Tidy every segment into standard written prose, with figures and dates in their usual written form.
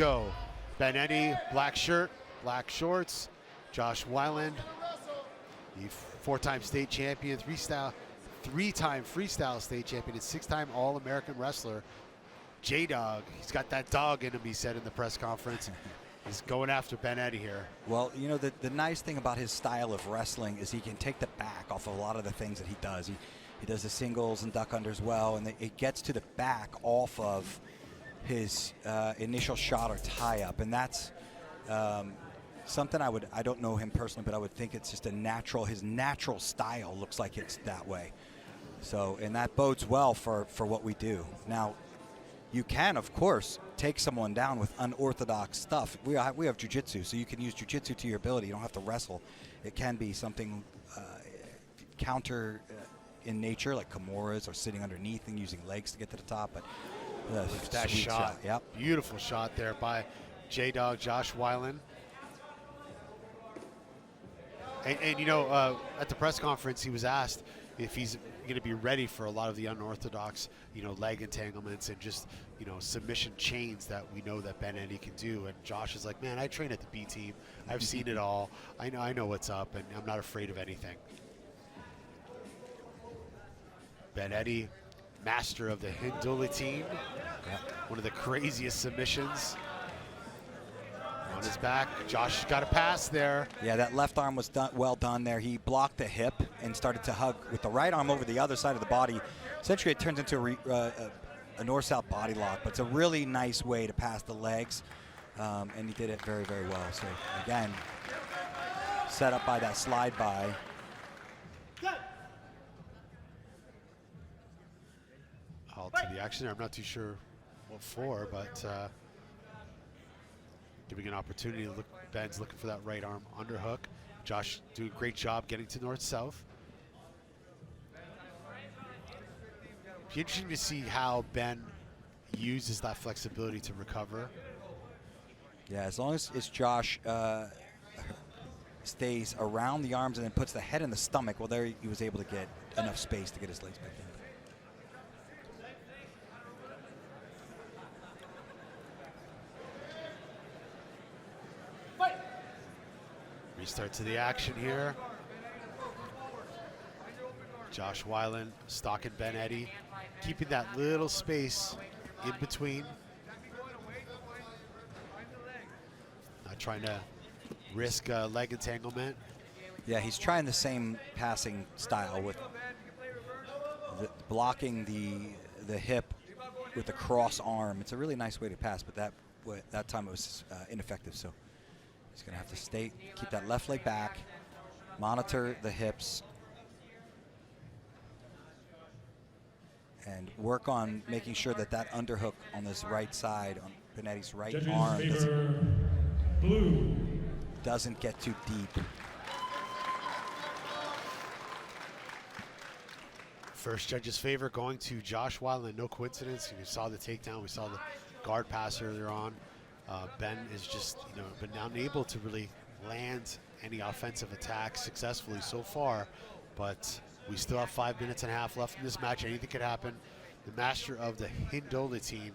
go. Benetti, black shirt, black shorts. Josh Weiland, the 4-time state champion, three-time freestyle state champion, and 6-time All-American wrestler. J-Dog, he's got that dog in him, he said in the press conference. He's going after Benetti here. Well, you know, the nice thing about his style of wrestling is he can take the back off of a lot of the things that he does. He does the singles and duck unders well, and it gets to the back off of his initial shot or tie-up, and that's something I don't know him personally, but I would think it's just his natural style looks like it's that way. So, and that bodes well for what we do. Now, you can, of course, take someone down with unorthodox stuff. We have jiu-jitsu, so you can use jiu-jitsu to your ability. You don't have to wrestle. It can be something counter in nature, like Kimuras or sitting underneath and using legs to get to the top. But that shot. Yep. Beautiful shot there by J-Dog, Josh Weiland. And you know, at the press conference, he was asked if he's going to be ready for a lot of the unorthodox, you know, leg entanglements and just, you know, submission chains that we know that Benetti can do. And Josh is like, man, I train at the B team. I've seen it all. I know what's up, and I'm not afraid of anything. Benetti, master of the Hindula team. One of the craziest submissions. On his back, Josh got a pass there. Yeah, that left arm was well done there. He blocked the hip and started to hug with the right arm over the other side of the body. Essentially, it turns into a north-south body lock, but it's a really nice way to pass the legs, and he did it very, very well. So, again, set up by that slide by. All to the action there. I'm not too sure what for, but giving an opportunity to look. Ben's looking for that right arm underhook. Josh doing a great job getting to north-south. Be interesting to see how Ben uses that flexibility to recover. Yeah, as long as Josh stays around the arms and then puts the head in the stomach, well, there he was able to get enough space to get his legs back in. Restart to the action here. Josh Weiland stalking Benetti, keeping that little space in between. Not trying to risk leg entanglement. Yeah, he's trying the same passing style with blocking the hip with the cross arm. It's a really nice way to pass, but that time it was ineffective. So he's going to have to keep that left leg back, monitor the hips, and work on making sure that underhook on this right side, on Benetti's right arm, doesn't get too deep. First judge's favor going to Josh Weiland. No coincidence. We saw the takedown. We saw the guard pass earlier on. Ben is just, you know, been unable to really land any offensive attacks successfully so far, but we still have 5 minutes and a half left in this match. Anything could happen. The master of the Hindola team.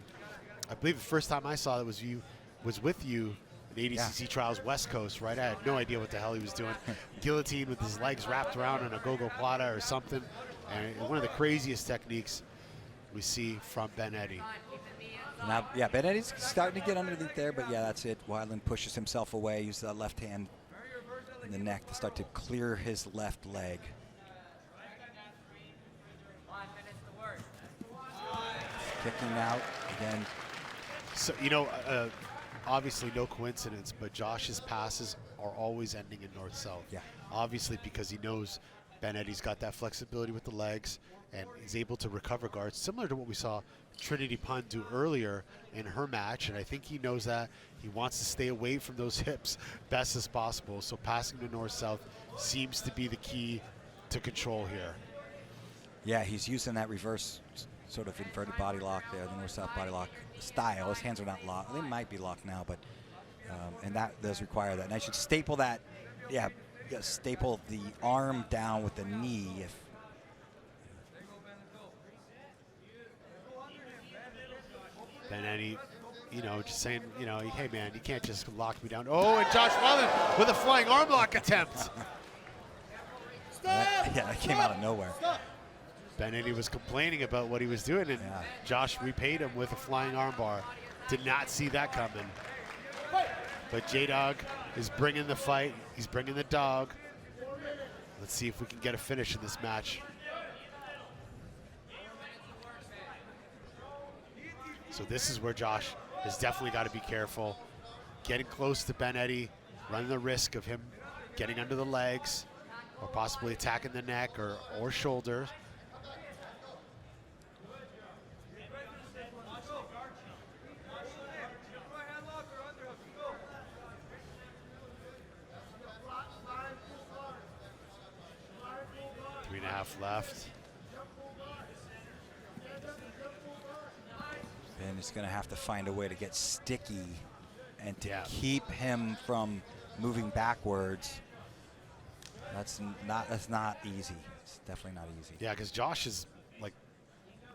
I believe the first time I saw it was with you in ADCC Trials West Coast, right? I had no idea what the hell he was doing. Guillotine with his legs wrapped around in a go-go plata or something. And one of the craziest techniques we see from Benetti. Now, yeah, Benetti's starting to get underneath there, but yeah, that's it. Weiland pushes himself away, uses that left hand in the neck to start to clear his left leg. Kicking out again. So, you know, obviously no coincidence, but Josh's passes are always ending in north-south. Yeah. Obviously because he knows Benetti's got that flexibility with the legs and is able to recover guards, similar to what we saw Trinity Pun do earlier in her match, and I think he knows that. He wants to stay away from those hips best as possible, so passing to north-south seems to be the key to control here. Yeah, he's using that reverse sort of inverted body lock there, the north-south body lock style. His hands are not locked. They might be locked now, but and that does require that. And I should staple that, yeah, staple the arm down with the knee if Benetti you know, just saying, you know, hey man, you can't just lock me down. Oh, and Josh Wallen with a flying arm lock attempt. That came out of nowhere. Benetti was complaining about what he was doing, and Josh repaid him with a flying armbar. Did not see that coming. But J-Dog is bringing the fight. He's bringing the dog. Let's see if we can get a finish in this match. So this is where Josh has definitely got to be careful. Getting close to Benetti, running the risk of him getting under the legs or possibly attacking the neck or shoulder. Left. Ben is going to have to find a way to get sticky and to keep him from moving backwards. That's not easy. It's definitely not easy. Yeah, because Josh is like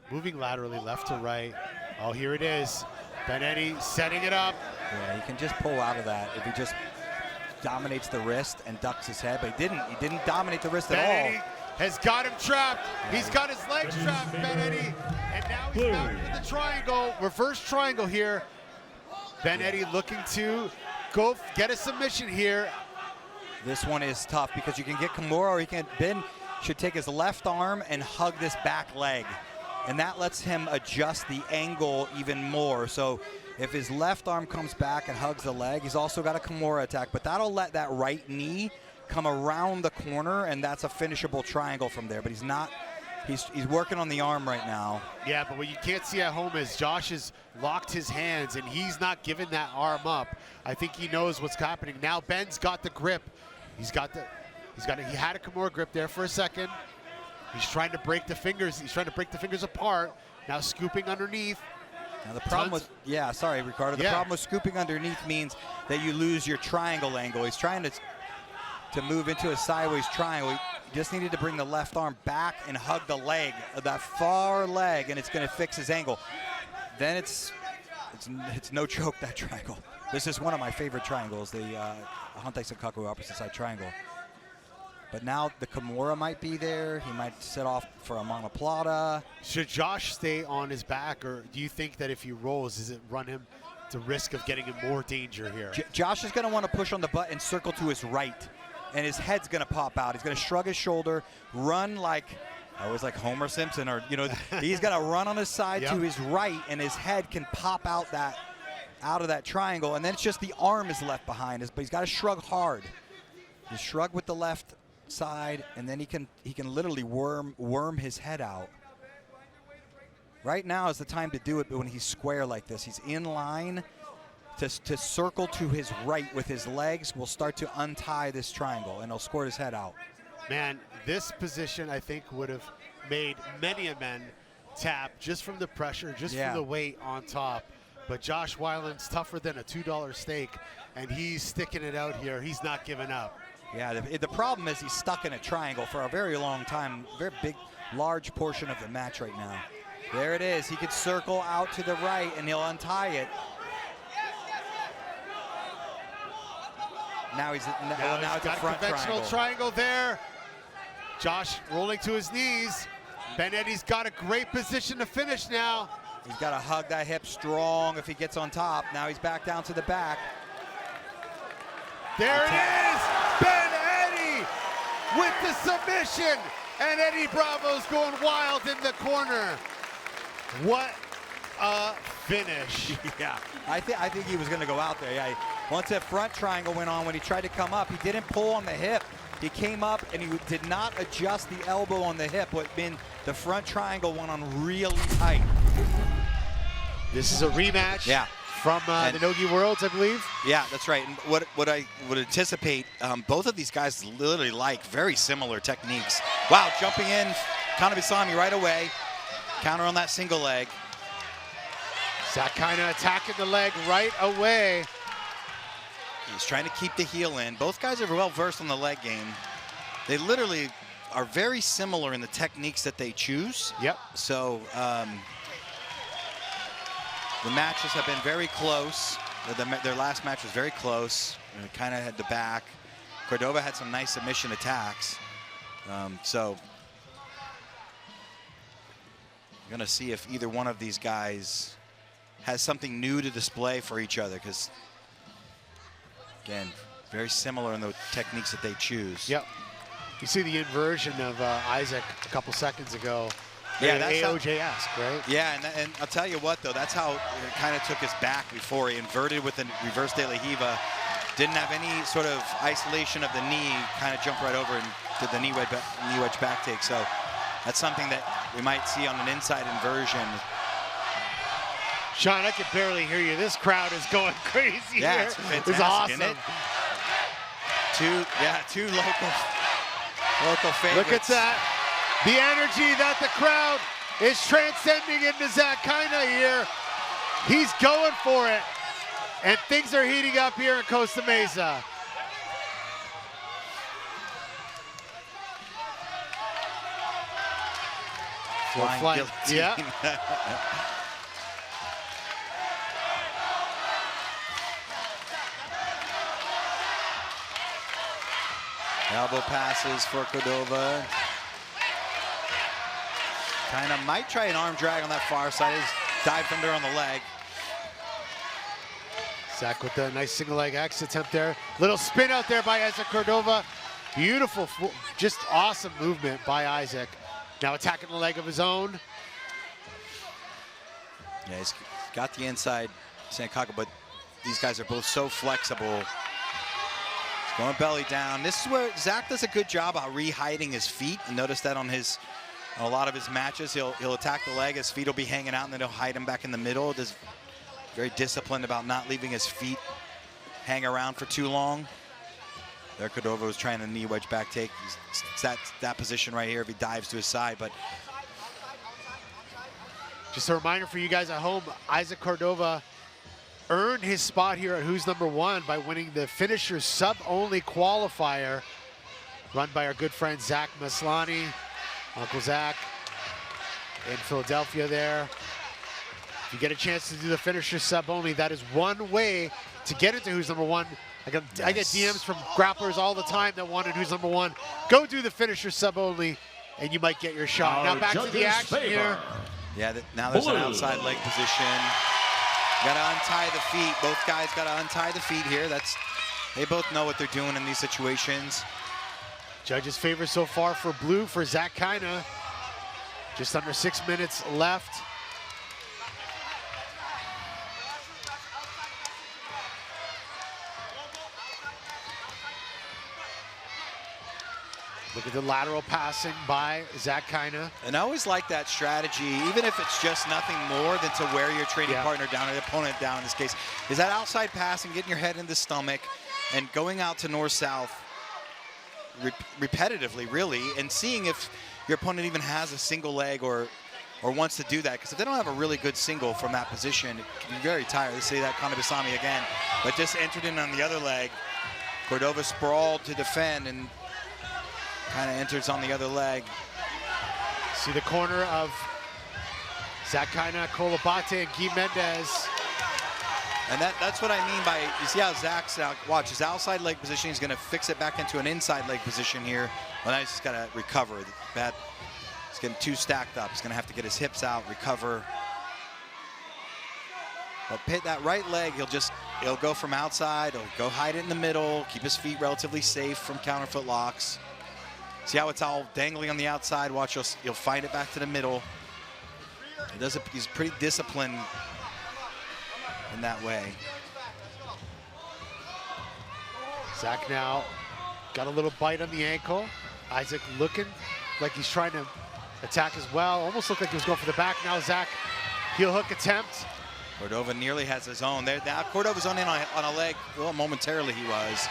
moving laterally left to right. Oh, here it is. Benetti setting it up. Yeah, he can just pull out of that if he just dominates the wrist and ducks his head, but he didn't dominate the wrist at all. Has got him trapped. He's got his legs trapped, Benetti. And now he's mounted the triangle, reverse triangle here. Benetti looking to go get a submission here. This one is tough because you can get Kimura, or Ben should take his left arm and hug this back leg. And that lets him adjust the angle even more. So if his left arm comes back and hugs the leg, he's also got a Kimura attack, but that'll let that right knee come around the corner, and that's a finishable triangle from there. But he's working on the arm right now. Yeah, but what you can't see at home is Josh has locked his hands and he's not giving that arm up. I think he knows what's happening. Now Ben's got the grip. He had a Kimura grip there for a second. He's trying to break the fingers. He's trying to break the fingers apart. Now scooping underneath. Now the problem with, sorry, Ricardo. The problem with scooping underneath means that you lose your triangle angle. He's trying to move into a sideways triangle. He just needed to bring the left arm back and hug the leg, that far leg, and it's going to fix his angle. Then it's no joke, that triangle. This is one of my favorite triangles, the Hantei Sankaku opposite side triangle. But now the Kimura might be there. He might set off for a monoplata. Should Josh stay on his back, or do you think that if he rolls, does it run him to risk of getting in more danger here? Josh is going to want to push on the butt and circle to his right, and his head's going to pop out. He's going to shrug his shoulder, run like, I always like Homer Simpson, or, you know, he's going to run on his side to his right, and his head can pop out of that triangle, and then it's just the arm is left behind. But he's got to shrug hard. You shrug with the left side, and then he can literally worm his head out. Right now is the time to do it, but when he's square like this, he's in line to circle to his right with his legs, will start to untie this triangle, and he'll squirt his head out. Man, this position I think would have made many a men tap just from the pressure, just from the weight on top. But Josh Weiland's tougher than a $2 steak, and he's sticking it out here. He's not giving up. Yeah, the problem is he's stuck in a triangle for a very long time, very big, large portion of the match right now. There it is. He could circle out to the right, and he'll untie it. Now he's now it's a front conventional triangle there. Josh rolling to his knees. Benetti's got a great position to finish now. He's got to hug that hip strong if he gets on top. Now he's back down to the back. There it is! Benetti with the submission! And Eddie Bravo's going wild in the corner. What a finish. Yeah, I think he was going to go out there. Yeah, once that front triangle went on, when he tried to come up, he didn't pull on the hip. He came up and he did not adjust the elbow on the hip, what meant the front triangle went on really tight. This is a rematch from the Nogi Worlds, I believe. Yeah, that's right. And what I would anticipate, both of these guys literally like very similar techniques. Wow, jumping in, Kanabisami right away. Counter on that single leg. Sakina attacking the leg right away. He's trying to keep the heel in. Both guys are well versed on the leg game. They literally are very similar in the techniques that they choose. Yep. So The matches have been very close. Their last match was very close. Kind of had the back. Cordova had some nice submission attacks. So I'm gonna see if either one of these guys has something new to display for each other, because again, very similar in the techniques that they choose. Yep. You see the inversion of Isaac a couple seconds ago. Yeah, that's AOJ-esque, right? Yeah, and I'll tell you what, though, that's how it kind of took his back before. He inverted with a reverse de la Riva. Didn't have any sort of isolation of the knee, kind of jumped right over and did the knee wedge back take. So that's something that we might see on an inside inversion. Sean, I can barely hear you. This crowd is going crazy Yeah, here. it's fantastic, It's awesome. isn't it? Two local favorites. Look at that. The energy that the crowd is transcending into Zach Kaina here. He's going for it. And things are heating up here in Costa Mesa. Flying guillotine. Yeah. Elbow passes for Cordova. Kind of might try an arm drag on that far side. He's dived under on the leg. Zach with a nice single leg X attempt there. Little spin out there by Isaac Cordova. Beautiful, just awesome movement by Isaac. Now attacking the leg of his own. Yeah, he's got the inside Sankaku, but these guys are both so flexible. He's going belly down. This is where Zach does a good job of re-hiding his feet. And notice that on a lot of his matches, he'll attack the leg, his feet will be hanging out, and then he'll hide him back in the middle. Does very disciplined about not leaving his feet hang around for too long. There, Cordova was trying a knee wedge back take. It's that position right here if he dives to his side, but just a reminder for you guys at home, Isaac Cordova earned his spot here at Who's Number One by winning the finisher sub-only qualifier run by our good friend Zach Maslany, Uncle Zach in Philadelphia there. If you get a chance to do the finisher sub-only, that is one way to get into Who's Number One. I get DMs from grapplers all the time that wanted Who's Number One. Go do the finisher sub-only, and you might get your shot. Now back to the action here. Yeah, now there's an outside leg position. Got to untie the feet. Both guys got to untie the feet here. They both know what they're doing in these situations. Judges' favor so far for blue for Zach Kaina. Just under 6 minutes left. Look at the lateral passing by Zach Kaina. And I always like that strategy, even if it's just nothing more than to wear your training partner down, or the opponent down in this case, is that outside passing, getting your head in the stomach, and going out to north-south repetitively, really, and seeing if your opponent even has a single leg or wants to do that. Because if they don't have a really good single from that position, it can be very tired. They say that Kanabasami again, but just entered in on the other leg. Cordova sprawled to defend and kind of enters on the other leg. See the corner of Zach Kaina, Colabate, and Guy Mendez. And that's what I mean by, you see how Zach's out, watch his outside leg position, he's gonna fix it back into an inside leg position here. Well, now he's just gotta recover. He's getting too stacked up. He's gonna have to get his hips out, recover. But hit that right leg, he'll go from outside, he'll go hide it in the middle, keep his feet relatively safe from counterfoot locks. See how it's all dangling on the outside? Watch, you'll find it back to the middle. He's pretty disciplined in that way. Zach now got a little bite on the ankle. Isaac looking like he's trying to attack as well. Almost looked like he was going for the back. Now Zach, heel hook attempt. Cordova nearly has his own. There, now Cordova's on in on a leg. Well, momentarily he was.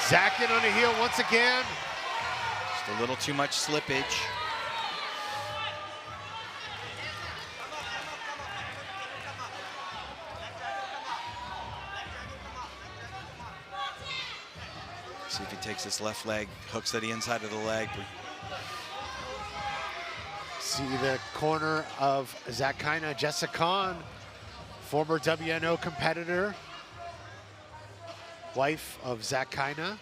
Zach in on the heel once again. A little too much slippage. See if he takes this left leg, hooks to the inside of the leg. See the corner of Zach Kaina, Jessica Khan former WNO competitor, wife of Zach Kaina.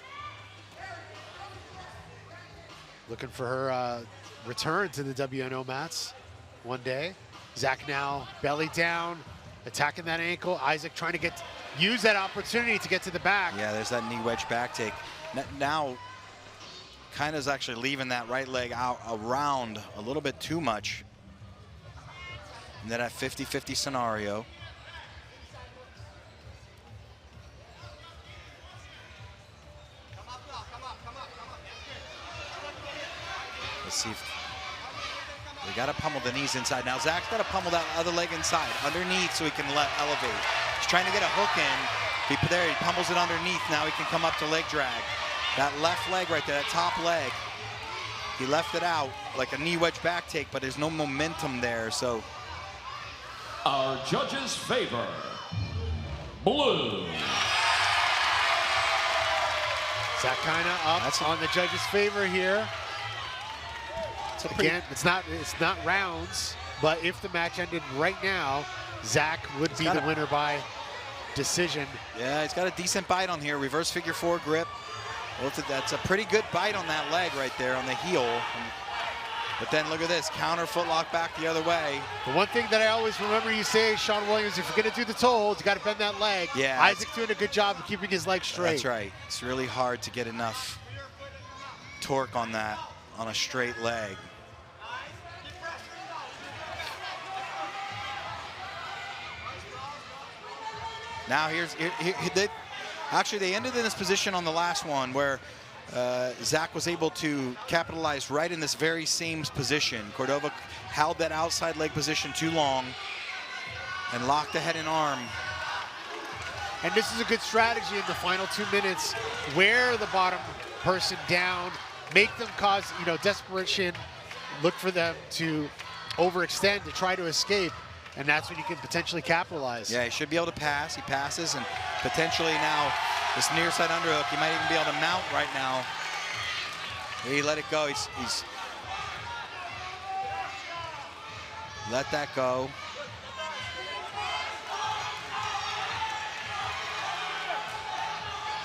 Looking for her return to the WNO mats one day. Zach now belly down, attacking that ankle. Isaac trying to use that opportunity to get to the back. Yeah, there's that knee wedge back take. Now, Kaina's actually leaving that right leg out around a little bit too much. And then that 50-50 scenario. Let's see if we got to pummel the knees inside. Now Zach's got to pummel that other leg inside, underneath, so he can elevate. He's trying to get a hook in. He pummels it underneath. Now he can come up to leg drag. That left leg right there, that top leg, he left it out like a knee wedge back take, but there's no momentum there, so. Our judges favor blue. Zach Kaina up on the judges' favor here. Again, it's not rounds, but if the match ended right now, Zach would be the winner by decision. Yeah, he's got a decent bite on here. Reverse figure 4 grip. Well, that's a pretty good bite on that leg right there on the heel. But then look at this, counter footlock back the other way. The one thing that I always remember you say, Sean Williams, if you're going to do the toe holds, you got to bend that leg. Yeah, Isaac's doing a good job of keeping his leg straight. That's right. It's really hard to get enough torque on that, on a straight leg. Now actually they ended in this position on the last one where Zach was able to capitalize right in this very same position. Cordova held that outside leg position too long and locked the head and arm. And this is a good strategy in the final 2 minutes. Wear the bottom person down, make them cause, desperation, look for them to overextend to try to escape. And that's when you can potentially capitalize. Yeah, he should be able to pass. He passes, and potentially now this near side underhook, he might even be able to mount right now. He let it go. He's let that go.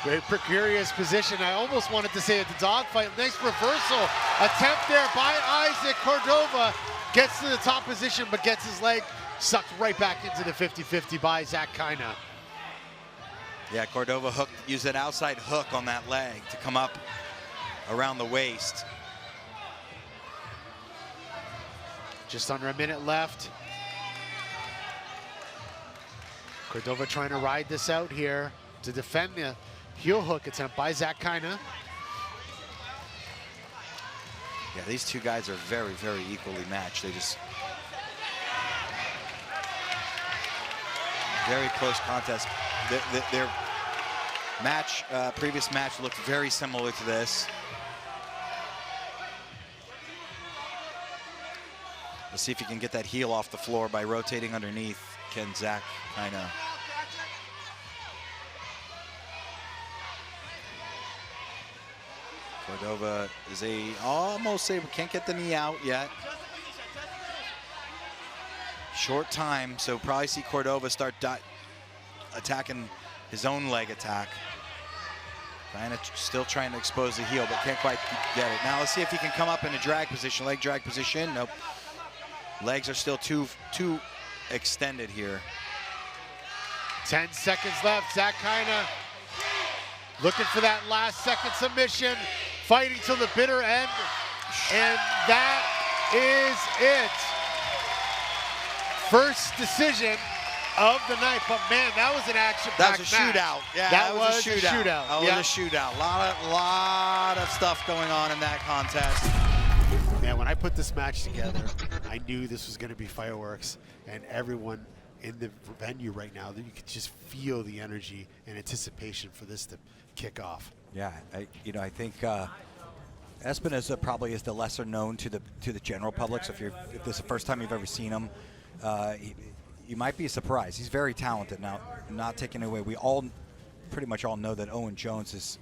Very precarious position. I almost wanted to say at the dogfight. Nice reversal attempt there by Isaac. Cordova gets to the top position, but gets his leg sucked right back into the 50-50 by Zach Kaina. Yeah, Cordova used that outside hook on that leg to come up around the waist. Just under a minute left. Cordova trying to ride this out here to defend the heel hook attempt by Zach Kaina. Yeah, these two guys are very, very equally matched. They just very close contest. Their match, previous match looked very similar to this. Let's see if he can get that heel off the floor by rotating underneath. Can Zach Kaina? Cordova is almost able, can't get the knee out yet. Short time, so probably see Cordova start attacking his own leg attack. Still trying to expose the heel, but can't quite get it. Now let's see if he can come up in a drag position, leg drag position. Nope. Legs are still too extended here. 10 seconds left. Zach Kaina looking for that last second submission, fighting till the bitter end, and that is it. First decision of the night, but man, that was an action-packed match. That was a shootout. Yeah, that was a shootout. That was a shootout. Lot of stuff going on in that contest. Man, when I put this match together, I knew this was going to be fireworks, and everyone in the venue right now, you could just feel the energy and anticipation for this to kick off. Yeah, I think Espinosa probably is the lesser known to the general public. So if this is the first time you've ever seen him, you might be surprised. He's very talented. Now, not taking away, we all pretty much all know that Owen Jones has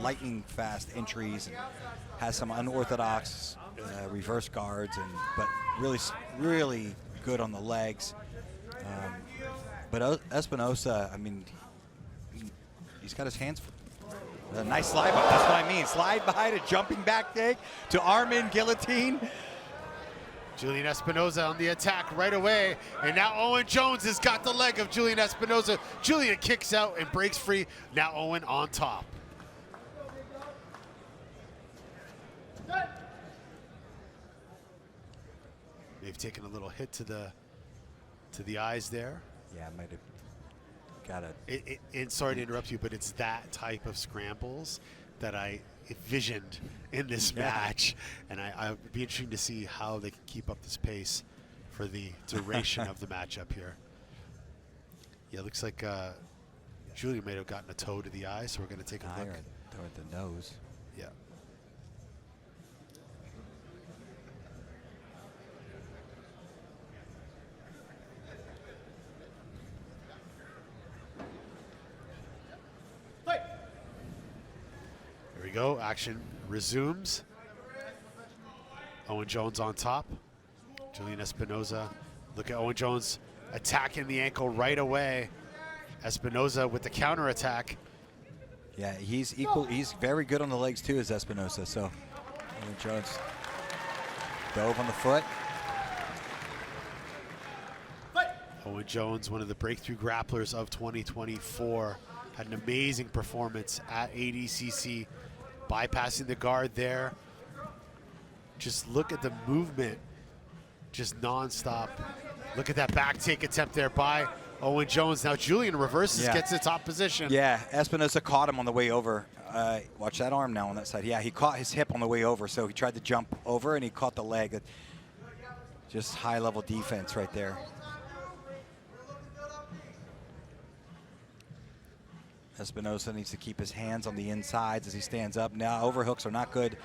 lightning fast entries and has some unorthodox reverse guards, but really good on the legs. But Espinosa, I mean, he's got his hands. A nice slide by. That's what I mean. Slide by to jumping back kick to Armin guillotine. Julian Espinosa on the attack right away, and now Owen Jones has got the leg of Julian Espinosa. Julian kicks out and breaks free. Now Owen on top. They've taken a little hit to the eyes there. Yeah, might have got it. And sorry to interrupt you, but it's that type of scrambles that I envisioned in this match, and I'd be interesting to see how they can keep up this pace for the duration of the matchup here. Yeah, it looks like Julian may have gotten a toe to the eye, so we're going to take a look. Or the nose. Yeah. There we go. Action resumes. Owen Jones on top. Julian Espinosa. Look at Owen Jones attacking the ankle right away. Espinosa with the counter attack. Yeah, he's equal. He's very good on the legs too, as Espinosa. So Owen Jones dove on the foot. Owen Jones, one of the breakthrough grapplers of 2024, had an amazing performance at ADCC, bypassing the guard there. Just look at the movement, just nonstop. Look at that back take attempt there by Owen Jones. Now Julian reverses, gets to top position. Yeah, Espinosa caught him on the way over. Watch that arm now on that side. Yeah, he caught his hip on the way over, so he tried to jump over and he caught the leg. Just high-level defense right there. Espinosa needs to keep his hands on the insides as he stands up. Now overhooks are not good.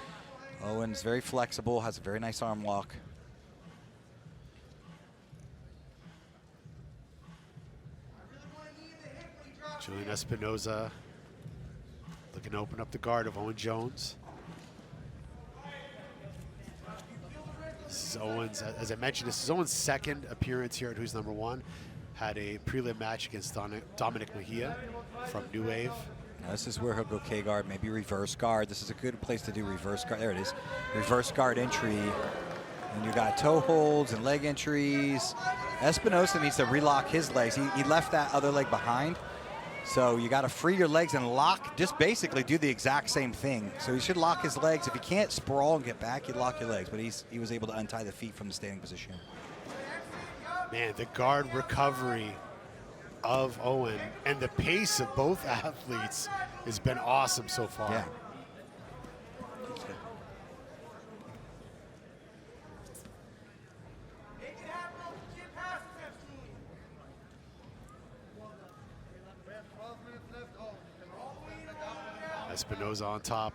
Owen's very flexible, has a very nice arm lock. Julian Espinosa looking to open up the guard of Owen Jones. This is Owen's, as I mentioned, this is Owen's second appearance here at Who's Number One. Had a prelim match against Dominic Mejia from New Wave. Now this is where he'll go K-guard, maybe reverse guard. This is a good place to do reverse guard. There it is. Reverse guard entry. And you got toe holds and leg entries. Espinosa needs to relock his legs. He left that other leg behind. So you got to free your legs and lock, just basically do the exact same thing. So he should lock his legs. If you can't sprawl and get back, you lock your legs. But he was able to untie the feet from the standing position. Man, the guard recovery of Owen and the pace of both athletes has been awesome so far. Yeah. Espinosa on top,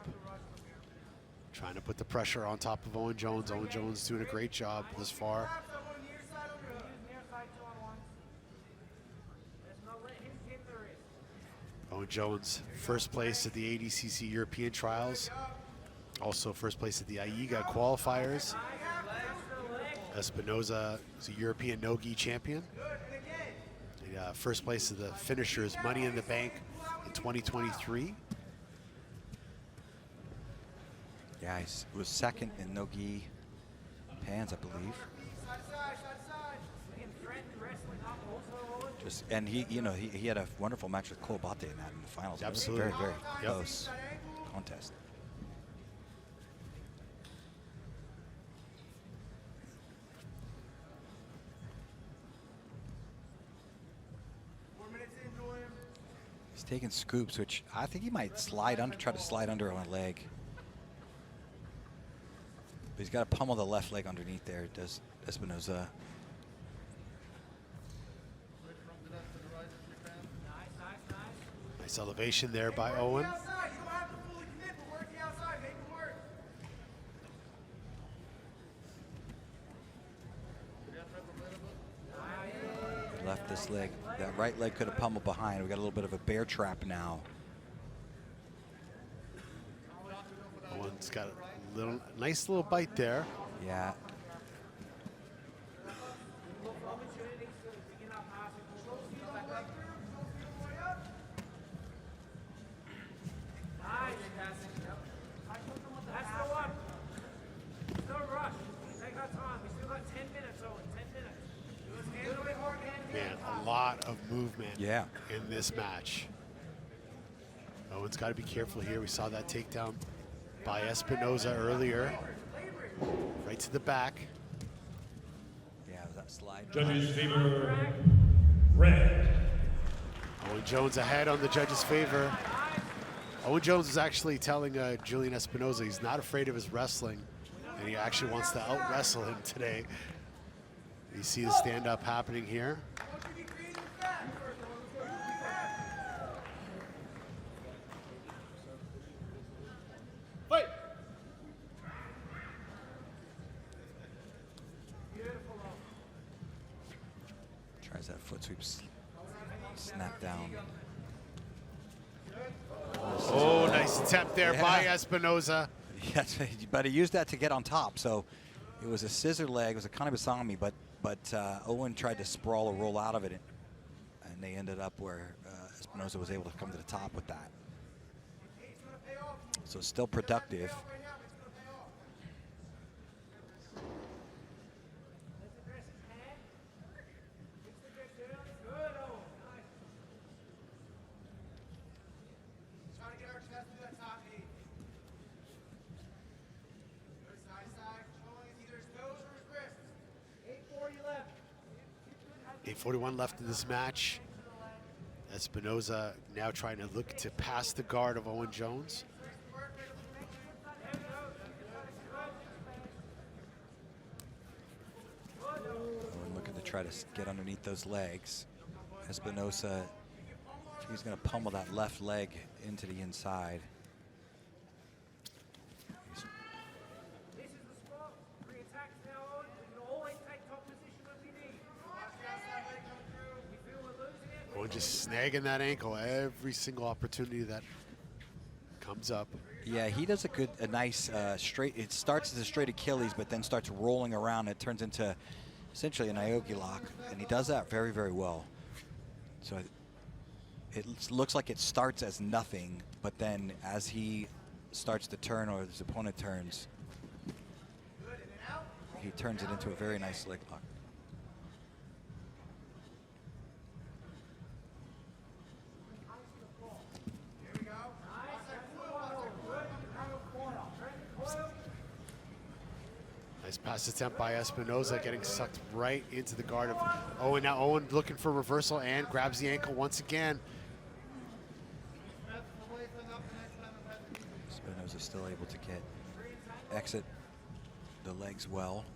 trying to put the pressure on top of Owen Jones. Owen Jones doing a great job this far. Owen Jones, first place at the ADCC European Trials, also first place at the AIGA qualifiers. Espinosa is a European no-gi champion. First place of the finishers Money in the Bank in 2023. Yeah, he was second in no-gi pans, I believe. And he had a wonderful match with Cole Bate in the finals. Absolutely. It was a very, very close contest. He's taking scoops, which I think he might try to slide under on a leg. But he's got to pummel the left leg underneath there, does Espinosa. Nice elevation there by Owen. He left this leg. That right leg could have pummeled behind. We got a little bit of a bear trap now. Owen's got a nice little bite there. Yeah. Man, a lot of movement Yeah. in this match. Owen's got to be careful here. We saw that takedown by Espinoza earlier. Right to the back. Yeah, that slide. Judges favor red. Owen Jones ahead on the judges' favor. Owen Jones is actually telling Julian Espinoza he's not afraid of his wrestling, and he actually wants to out-wrestle him today. You see the stand-up happening here. Fight! Tries that foot sweep, snap down. Oh, nice attempt there by Yeah. Espinoza. Yes, but he used that to get on top. So it was a scissor leg. It was a kanebusami, but Owen tried to sprawl or roll out of it, and they ended up where Espinoza was able to come to the top with that. So still productive. Left. 8:41 left in this match. Espinoza now trying to look to pass the guard of Owen Jones. Owen looking to try to get underneath those legs. Espinoza, he's going to pummel that left leg into the inside. This is the spot. 3 attacks now on. We can always take top position when we need. We feel we're losing it. Owen just snagging that ankle every single opportunity that comes up. Yeah, he does a nice straight. It starts as a straight Achilles, but then starts rolling around. It turns into essentially an Aoki lock, and he does that very, very well. So it looks like it starts as nothing, but then as he starts to turn or his opponent turns, he turns it into a very nice leg lock. Nice pass attempt by Espinoza, getting sucked right into the guard of Owen. Now Owen looking for reversal and grabs the ankle once again. Espinoza still able to exit the legs well.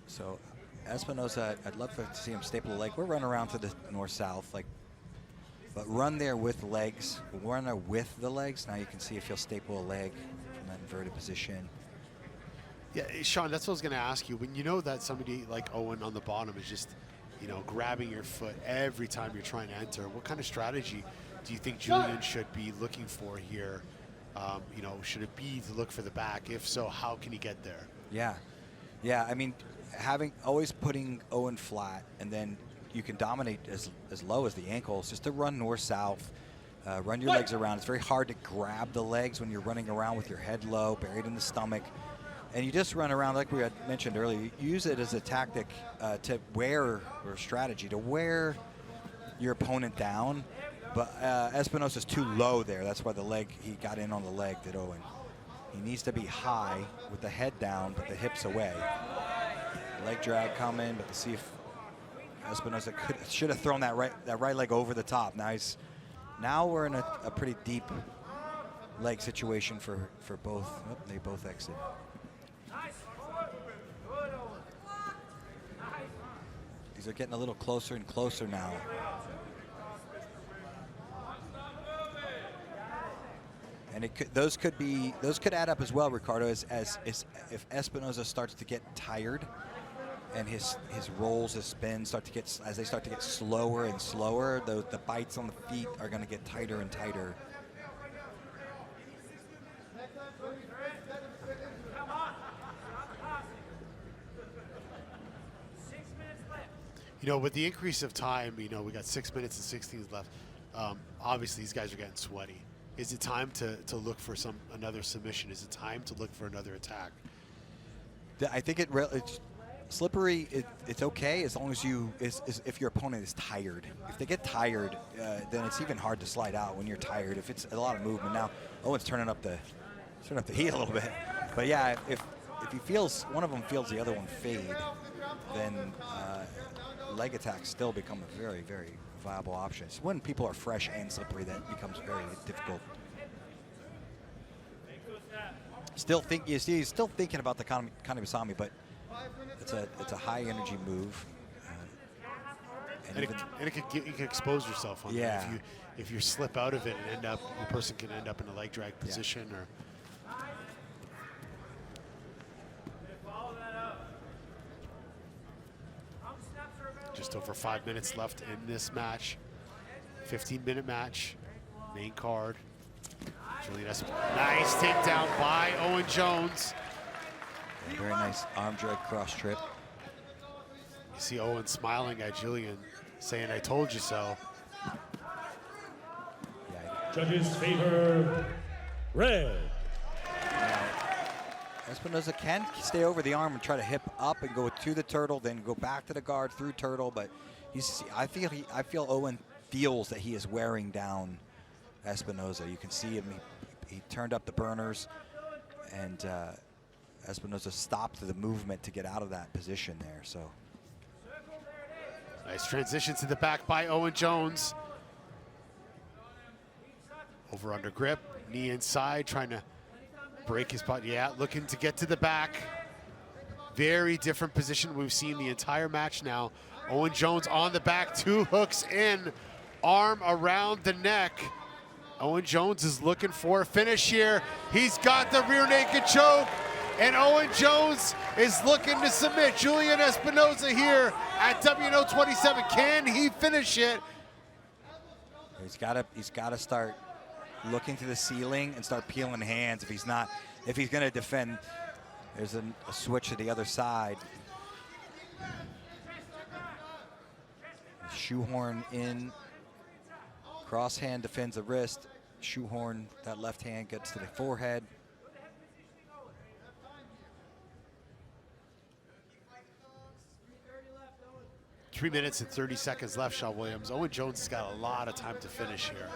So Espinoza, I'd love to see him staple the leg. We're running around to the north-south, but run there with legs. Run there with the legs. Now you can see if he'll staple a leg from that inverted position. Yeah, Sean, that's what I was going to ask you. When you know that somebody like Owen on the bottom is just, grabbing your foot every time you're trying to enter, what kind of strategy do you think Julian should be looking for here? Should it be to look for the back? If so, how can he get there? Yeah. I mean, always putting Owen flat, and then you can dominate as low as the ankles, just to run north-south, run your legs around. It's very hard to grab the legs when you're running around with your head low, buried in the stomach. And you just run around, like we had mentioned earlier, you use it as a tactic to wear, or strategy, to wear your opponent down. But Espinosa's too low there. That's why he got in on the leg, did Owen. He needs to be high with the head down, but the hips away. Leg drag coming, but to see if Espinoza should have thrown that right leg over the top. Now we're in a pretty deep leg situation for both. Oh, they both exit. These are getting a little closer and closer now. And those could add up as well, Ricardo, as if Espinoza starts to get tired and his rolls, his spins start to get, as they start to get slower and slower, the bites on the feet are going to get tighter and tighter. You know, with the increase of time, you know, we got 6 minutes and 16 left. Obviously, these guys are getting sweaty. Is it time to look for another submission? Is it time to look for another attack? I think it's slippery. It's okay as long as if your opponent is tired. If they get tired, then it's even hard to slide out when you're tired. If it's a lot of movement. Now, Owen's turning up the heat a little bit. But yeah, if he feels, one of them feels the other one fade, then leg attacks still become a very, very viable option. It's when people are fresh and slippery that becomes very difficult. He's still thinking about the Kanebusami, but it's a high energy move. And you can expose yourself on that. If you slip out of it and the person can end up in a leg drag position or. Just over 5 minutes left in this match. 15-minute match, main card. Nice takedown by Owen Jones. Very nice arm drag cross trip. You see Owen smiling at Julian, saying, "I told you so." Judges favor red. Espinoza can stay over the arm and try to hip up and go to the turtle, then go back to the guard through turtle. But I feel Owen feels that he is wearing down Espinoza. You can see him. He turned up the burners, and Espinoza stopped the movement to get out of that position there. So nice transition to the back by Owen Jones. Over under grip, knee inside, trying to break his butt. Yeah, looking to get to the back. Very different position we've seen the entire match now. Owen Jones on the back, 2 hooks in, arm around the neck. Owen Jones is looking for a finish here. He's got the rear naked choke, and Owen Jones is looking to submit Julian Espinoza here at WNO 27. Can he finish it? He's got to start looking to the ceiling and start peeling hands. If he's going to defend, there's a switch to the other side. Shoehorn in, cross hand defends the wrist. Shoehorn, that left hand gets to the forehead. Three minutes and 30 seconds left, Shaw Williams. Owen Jones has got a lot of time to finish here.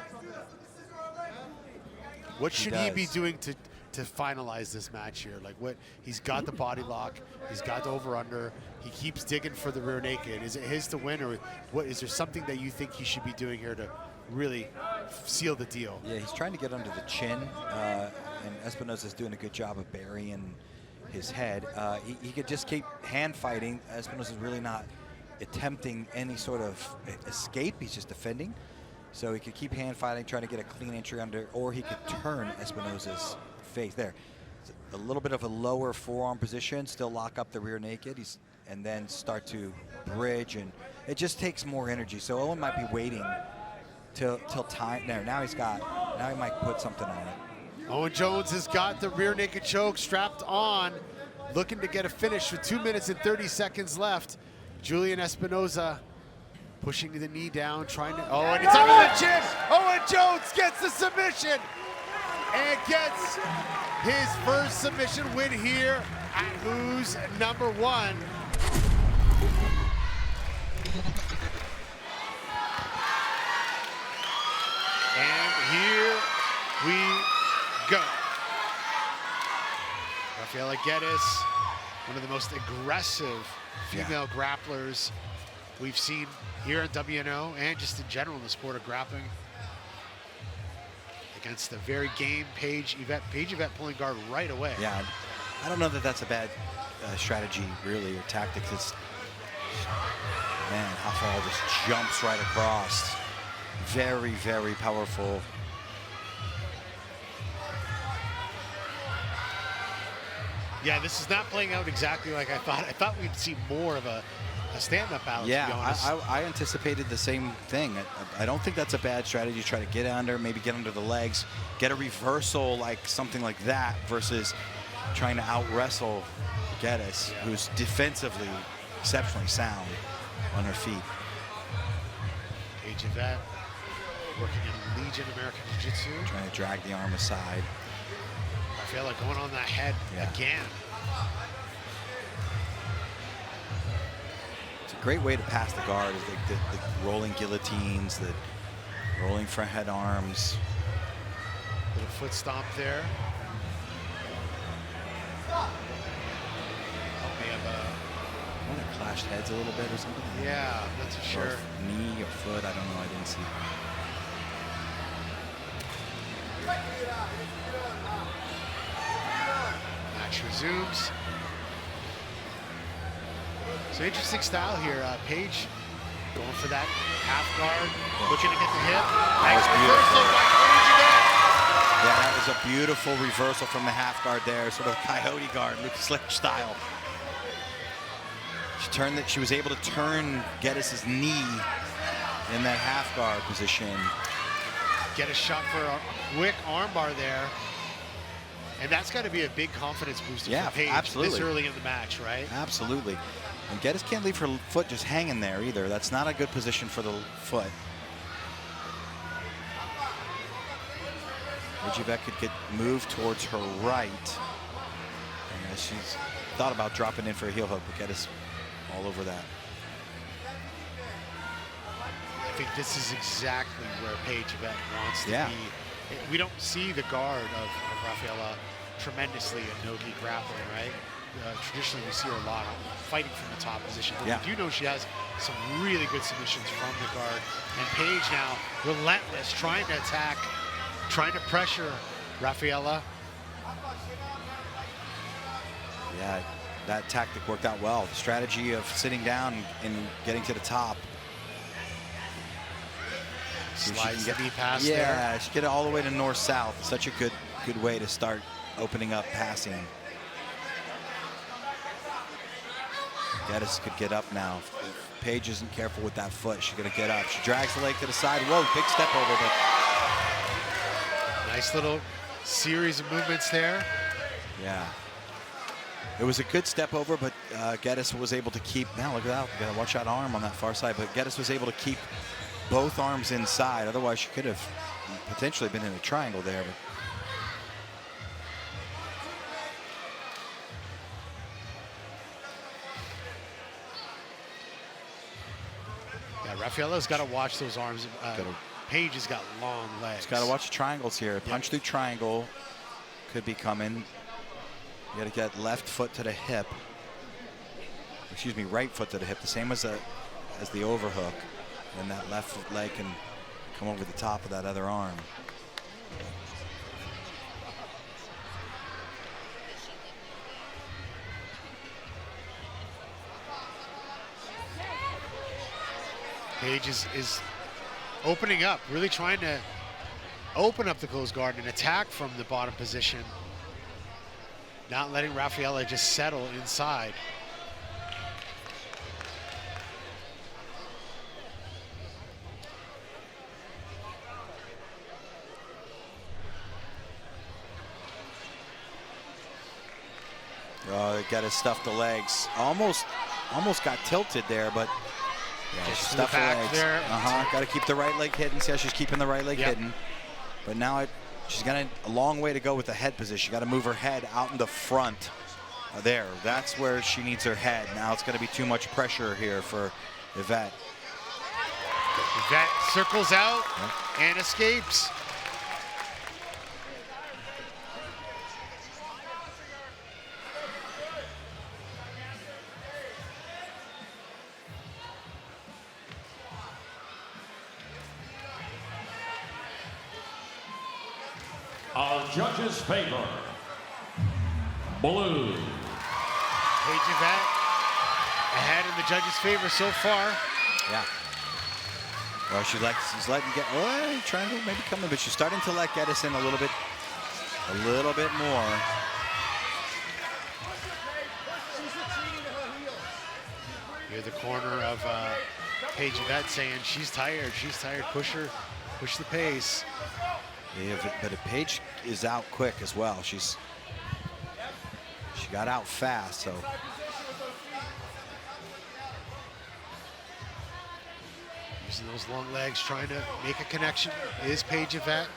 What should he be doing to finalize this match here? Like, what, he's got the body lock, he's got the over-under, he keeps digging for the rear naked. Is it his to win, or what? Is there something that you think he should be doing here to really seal the deal? Yeah, he's trying to get under the chin, and Espinoza's doing a good job of burying his head. He could just keep hand fighting. Espinoza's really not attempting any sort of escape, he's just defending. So he could keep hand fighting, trying to get a clean entry under, or he could turn Espinoza's face. There, it's a little bit of a lower forearm position, still lock up the rear naked, and then start to bridge, and it just takes more energy. So Owen might be waiting till time. Now he might put something on it. Owen Jones has got the rear naked choke strapped on, looking to get a finish with 2 minutes and 30 seconds left. Julian Espinoza pushing the knee down, trying to, and it's under the chin. Owen Jones gets the submission and gets his first submission win here at Who's Number One. And here we go. Rafaela Geddes, one of the most aggressive female grapplers we've seen here at WNO and just in general in the sport of grappling, against a very game Paige Yvette pulling guard right away. Yeah, I don't know that that's a bad strategy really, or tactic. It's, man, Rafael just jumps right across. Very, very powerful. Yeah, this is not playing out exactly like I thought. I thought we'd see more of a stand-up battle, to be Yeah, honest. I anticipated the same thing. I don't think that's a bad strategy. Try to get under, maybe get under the legs, get a reversal like something like that versus trying to out-wrestle Geddes, who's defensively exceptionally sound on her feet. Paige Yvette working in Legion American Jiu-Jitsu. Trying to drag the arm aside. Rafaela going on that head again. It's a great way to pass the guard, is the rolling guillotines, the rolling front head arms. Little foot stomp there. May have a Might have clashed heads a little bit or something. yeah, I'm not too Or sure. knee or foot, I don't know, I didn't see. Match resumes. So interesting style here. Paige going for that half guard, looking to get the hip. Nice was reversal by Paige again. Yeah, that was a beautiful reversal from the half guard there, sort of coyote guard, Lucas Slick style. She was able to turn Geddes' knee in that half guard position. Get a shot for a quick armbar there. And that's got to be a big confidence booster Yeah, for Paige absolutely. this early in the match, right? Absolutely. And Geddes can't leave her foot just hanging there either. That's not a good position for the foot. Yvette could get moved towards her right. And she's thought about dropping in for a heel hook, but Geddes all over that. I think this is exactly where Paige Yvette wants to Yeah. be. We don't see the guard of Rafaela tremendously in no-gi grappling, right? Traditionally, we see her a lot fighting from the top position. But Yeah. we do know she has some really good submissions from the guard. And Paige now, relentless, trying to attack, trying to pressure Rafaela. Yeah, that tactic worked out well. The strategy of sitting down and getting to the top. Slides the knee pass yeah, there. she get it all the way to north-south. Such a good way to start opening up passing. Geddes could get up now. If Paige isn't careful with that foot, she's gonna get up. She drags the leg to the side. Whoa, big step over, but Nice little series of movements there. yeah. It was a good step over, but Geddes was able to keep, now look at that, you gotta watch that arm on that far side, but Geddes was able to keep both arms inside. Otherwise, she could have potentially been in a triangle there. But Yeah, Rafaela's got to watch those arms. Paige has got long legs. she's got to watch the triangles here. Punch through triangle could be coming. You got to get left foot to the hip. Excuse me, right foot to the hip, the same as the overhook. And that left leg can come over the top of that other arm. Paige is opening up, really trying to open up the closed guard and attack from the bottom position. Not letting Rafaela just settle inside. Got to stuff the legs. Almost got tilted there, but yeah, she Just stuffed the back legs. there. Got to keep the right leg hidden. See how she's keeping the right leg hidden. But now she's got a long way to go with the head position. Got to move her head out in the front. There, that's where she needs her head. Now it's going to be too much pressure here for Yvette. Yvette circles out and escapes. Our judges favor blue. Paige Yvette ahead in the judges' favor so far. Yeah. Well, she's letting get. Oh, triangle maybe coming, but she's starting to let Geddes in a little bit more. Near the corner of Paige Yvette saying she's tired. She's tired. Push her. Push the pace. Yeah, but Paige is out quick as well. She got out fast, so. Using those long legs, trying to make a connection is Paige Yvette.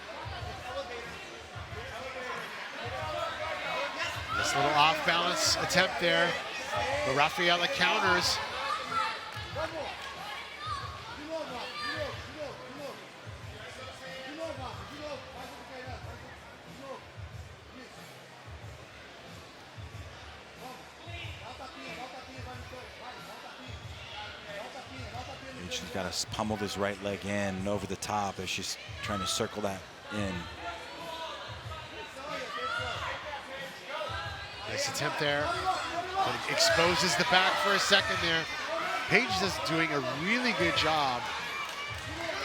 This little off-balance attempt there, but Rafaela counters. She's got to pummel his right leg in and over the top as she's trying to circle that in. Nice attempt there, but it exposes the back for a second there. Paige is doing a really good job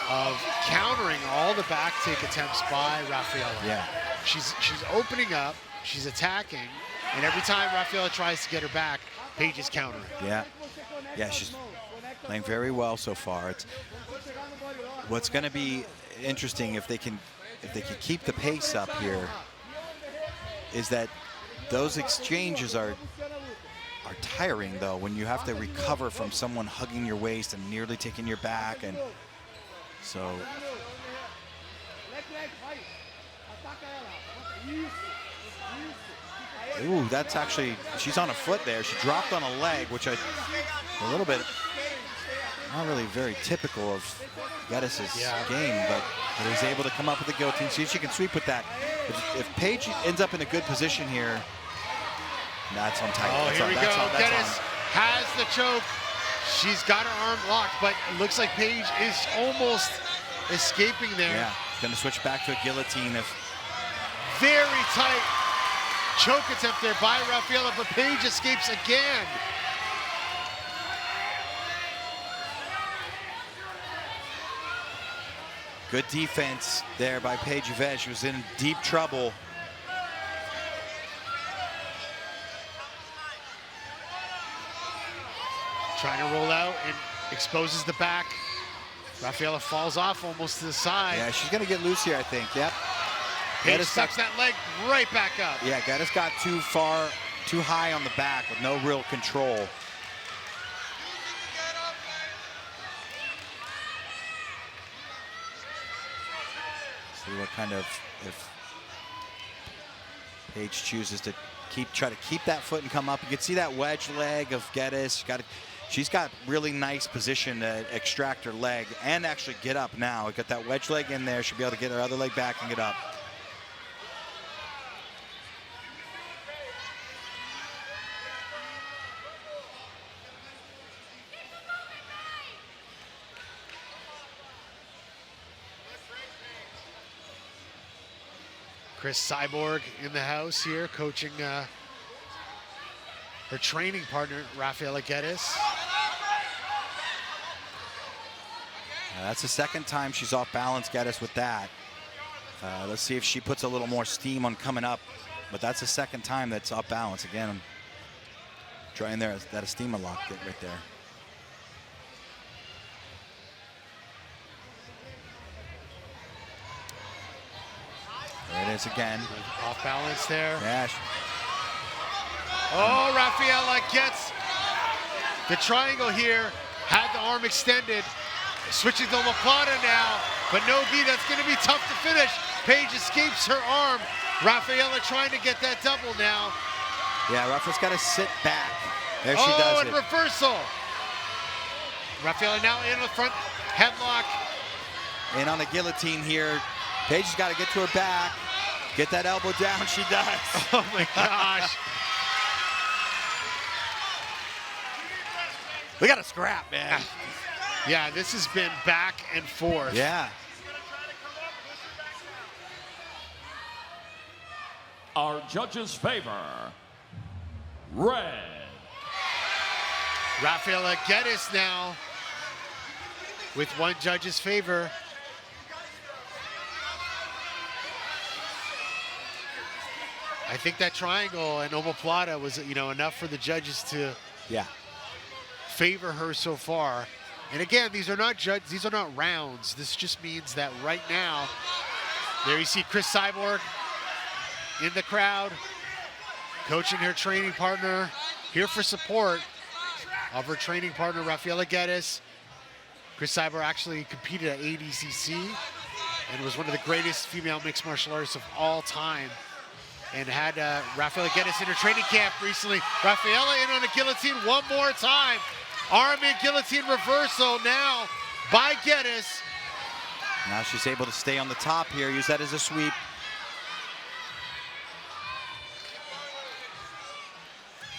of countering all the back take attempts by Rafaela. Yeah. She's opening up, she's attacking, and every time Rafaela tries to get her back, Paige is countering. Yeah. Yeah, she's playing very well so far. It's what's going to be interesting if they can keep the pace up here is that those exchanges are tiring though when you have to recover from someone hugging your waist and nearly taking your back, and so ooh, that's actually, she's on a foot there. She dropped on a leg, which a little bit not really very typical of Geddes' game, but he's able to come up with the guillotine. See if she can sweep with that. If Paige ends up in a good position here, that's on tight. Oh, that's here on, we that's go. on, that's Geddes has the choke. She's got her arm locked, but it looks like Paige is almost escaping there. Yeah, going to switch back to a guillotine. If very tight choke attempt there by Rafaela, but Paige escapes again. good defense there by Paige Yvette. She was in deep trouble. Trying to roll out and exposes the back. Rafaela falls off almost to the side. Yeah, she's going to get loose here, I think. Yep. Paige sucks that leg right back up. Yeah, Geddes got too far, too high on the back with no real control. See what kind of, if Paige chooses to try to keep that foot and come up. You can see that wedge leg of Geddes. She's got really nice position to extract her leg and actually get up now. Got that wedge leg in there. She'll be able to get her other leg back and get up. Chris Cyborg in the house here, coaching her training partner, Rafaela Geddes. That's the second time she's off balance, Geddes, with that. Let's see if she puts a little more steam on coming up. But that's the second time that's off balance. Again, I'm trying there, that Estima lock right there. There it is again. Off balance there. Yeah. Oh, Rafaela gets the triangle here. Had the arm extended. Switching to omoplata now, but no gi. That's going to be tough to finish. Paige escapes her arm. Rafaela trying to get that double now. Yeah, Rafaela's got to sit back. There she does and it. Reversal. Rafaela now in the front headlock. In on the guillotine here. Paige has got to get to her back. Get that elbow down. She does. Oh my gosh. We got to scrap, man. Yeah, this has been back and forth. Yeah. Our judges favor red. Rafaela Geddes now with one judge's favor. I think that triangle and omoplata was, enough for the judges to favor her so far. And again, these are not rounds. This just means that right now, there you see Chris Cyborg in the crowd, coaching her training partner, here for support of her training partner, Rafaela Geddes. Chris Cyborg actually competed at ADCC and was one of the greatest female mixed martial artists of all time, and had Rafaela Geddes in her training camp recently. Rafaela in on a guillotine one more time. Arm in guillotine reversal now by Geddes. Now she's able to stay on the top here, use that as a sweep.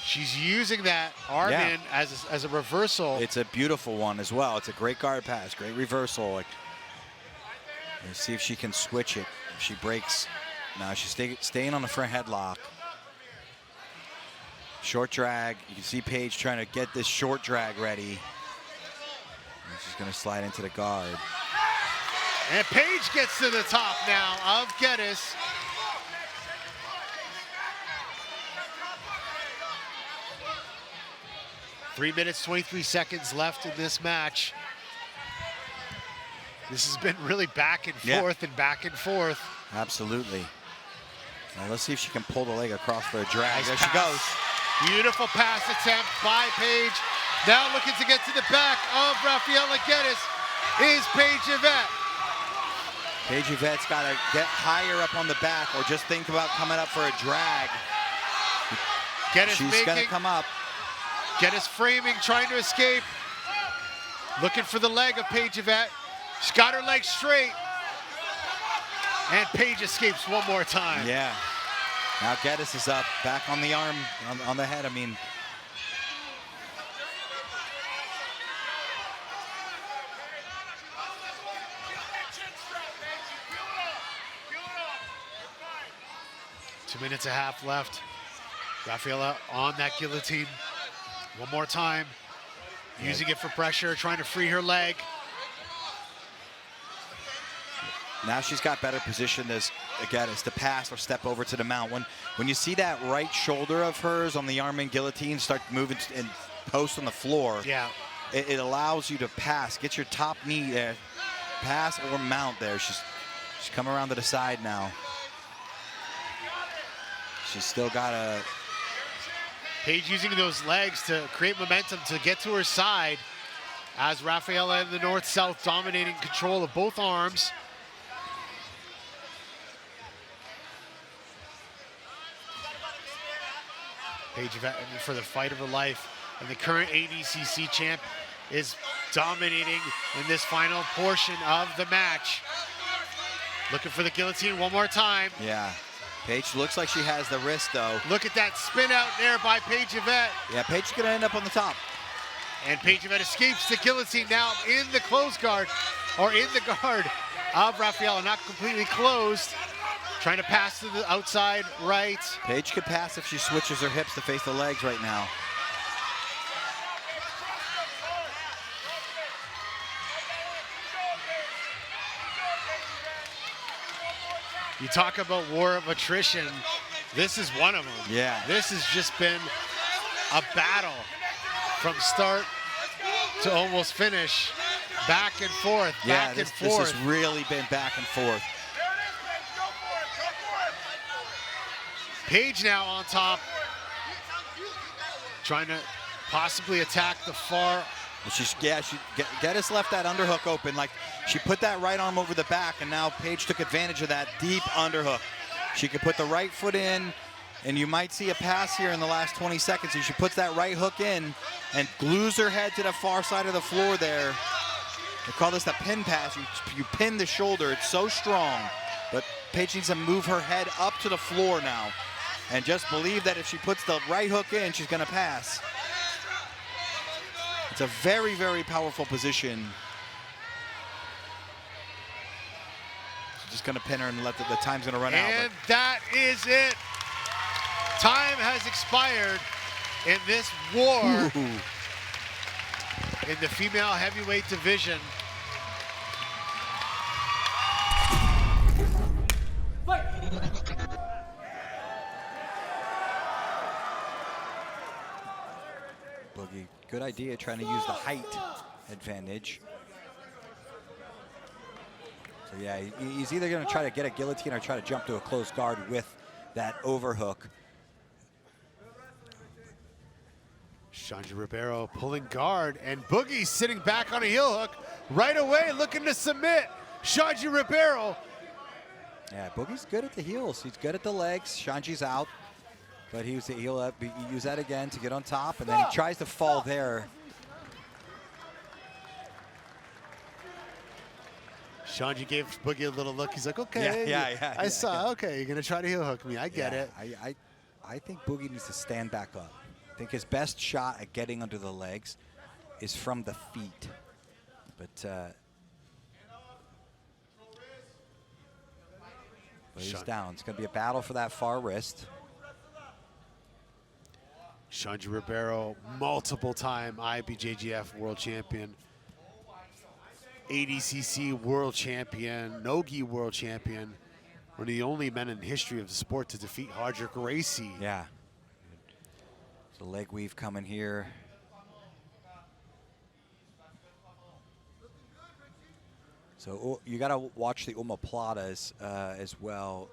She's using that arm in as a reversal. It's a beautiful one as well. It's a great guard pass, great reversal. Like, let's see if she can switch it. If she breaks. Now she's staying on the front headlock. Short drag. You can see Paige trying to get this short drag ready. And she's going to slide into the guard. And Paige gets to the top now of Geddes. Three minutes, 23 seconds left in this match. This has been really back and forth and back and forth. Absolutely. Now let's see if she can pull the leg across for a drag. Nice there pass. she goes. Beautiful pass attempt by Paige. Now looking to get to the back of Rafaela Geddes is Paige Yvette. Paige Yvette's got to get higher up on the back or just think about coming up for a drag. Geddes She's going to come up. Geddes framing, trying to escape. Looking for the leg of Paige Yvette. She's got her leg straight. And Paige escapes one more time. Yeah. Now Geddes is up, back on the arm, on the head, I mean. 2 minutes and a half left. Rafaela on that guillotine. One more time. Using it for pressure, trying to free her leg. Now she's got better position as Geddes to pass or step over to the mount. When you see that right shoulder of hers on the arm and guillotine start moving and post on the floor, it allows you to pass. Get your top knee there, pass or mount there. She's coming around to the side now. She's still got a... Paige using those legs to create momentum to get to her side as Rafaela in the north-south dominating control of both arms. Paige Yvette for the fight of her life, and the current ADCC champ is dominating in this final portion of the match. Looking for the guillotine one more time. Yeah. Paige looks like she has the wrist, though. Look at that spin out there by Paige Yvette. Yeah, Paige is going to end up on the top. And Paige Yvette escapes the guillotine now in the closed guard, or in the guard of Rafaela, not completely closed. Trying to pass to the outside right. Paige could pass if she switches her hips to face the legs right now. You talk about war of attrition. This is one of them. Yeah. This has just been a battle from start to almost finish. Back and forth, back and forth. This has really been back and forth. Paige now on top, trying to possibly attack the far. Geddes left that underhook open. Like, she put that right arm over the back, and now Paige took advantage of that deep underhook. She could put the right foot in, and you might see a pass here in the last 20 seconds. She puts that right hook in and glues her head to the far side of the floor there. They call this a pin pass. You pin the shoulder. It's so strong. But Paige needs to move her head up to the floor now. And just believe that if she puts the right hook in, she's going to pass. It's a very, very powerful position. She's just going to pin her and let the time's going to run out. And that is it. Time has expired in this war in the female heavyweight division. Boogie Good idea, trying to use the height advantage. So yeah, he's either going to try to get a guillotine or try to jump to a close guard with that overhook. Shanji Ribeiro pulling guard, and Boogie sitting back on a heel hook right away, looking to submit Shanji Ribeiro. Yeah, Boogie's good at the heels. He's good at the legs. Shanji's out, but he'll use that again to get on top, and then he tries to fall there. Shanji gave Boogie a little look. He's like, okay, I saw. Okay, you're gonna try to heel hook me. I get it. I think Boogie needs to stand back up. I think his best shot at getting under the legs is from the feet, but he's down. It's going to be a battle for that far wrist. Shanji Ribeiro, multiple-time IBJJF world champion, ADCC world champion, Nogi world champion, one of the only men in the history of the sport to defeat Hardrick Gracie. Yeah. So leg weave coming here. So you got to watch the omoplatas as well.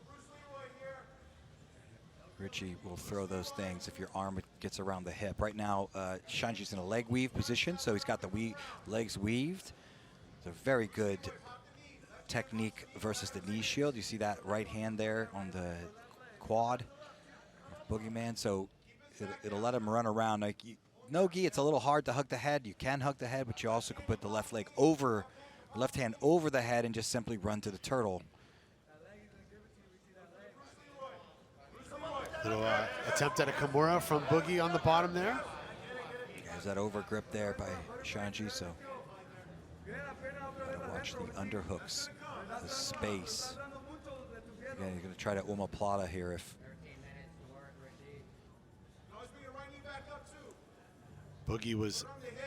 Richie will throw those things if your arm gets around the hip. Right now, Shanji's in a leg weave position, so he's got the legs weaved. It's a very good technique versus the knee shield. You see that right hand there on the quad of Boogeyman. So it'll let him run around. Like no-gi, it's a little hard to hug the head. You can hug the head, but you also can put the left leg over, left hand over the head and just simply run to the turtle. Little attempt at a Kimura from Boogie on the bottom there. There's that over grip there by Shanji, so gotta watch the underhooks, the space. Again, you're gonna try to omoplata here if Boogie was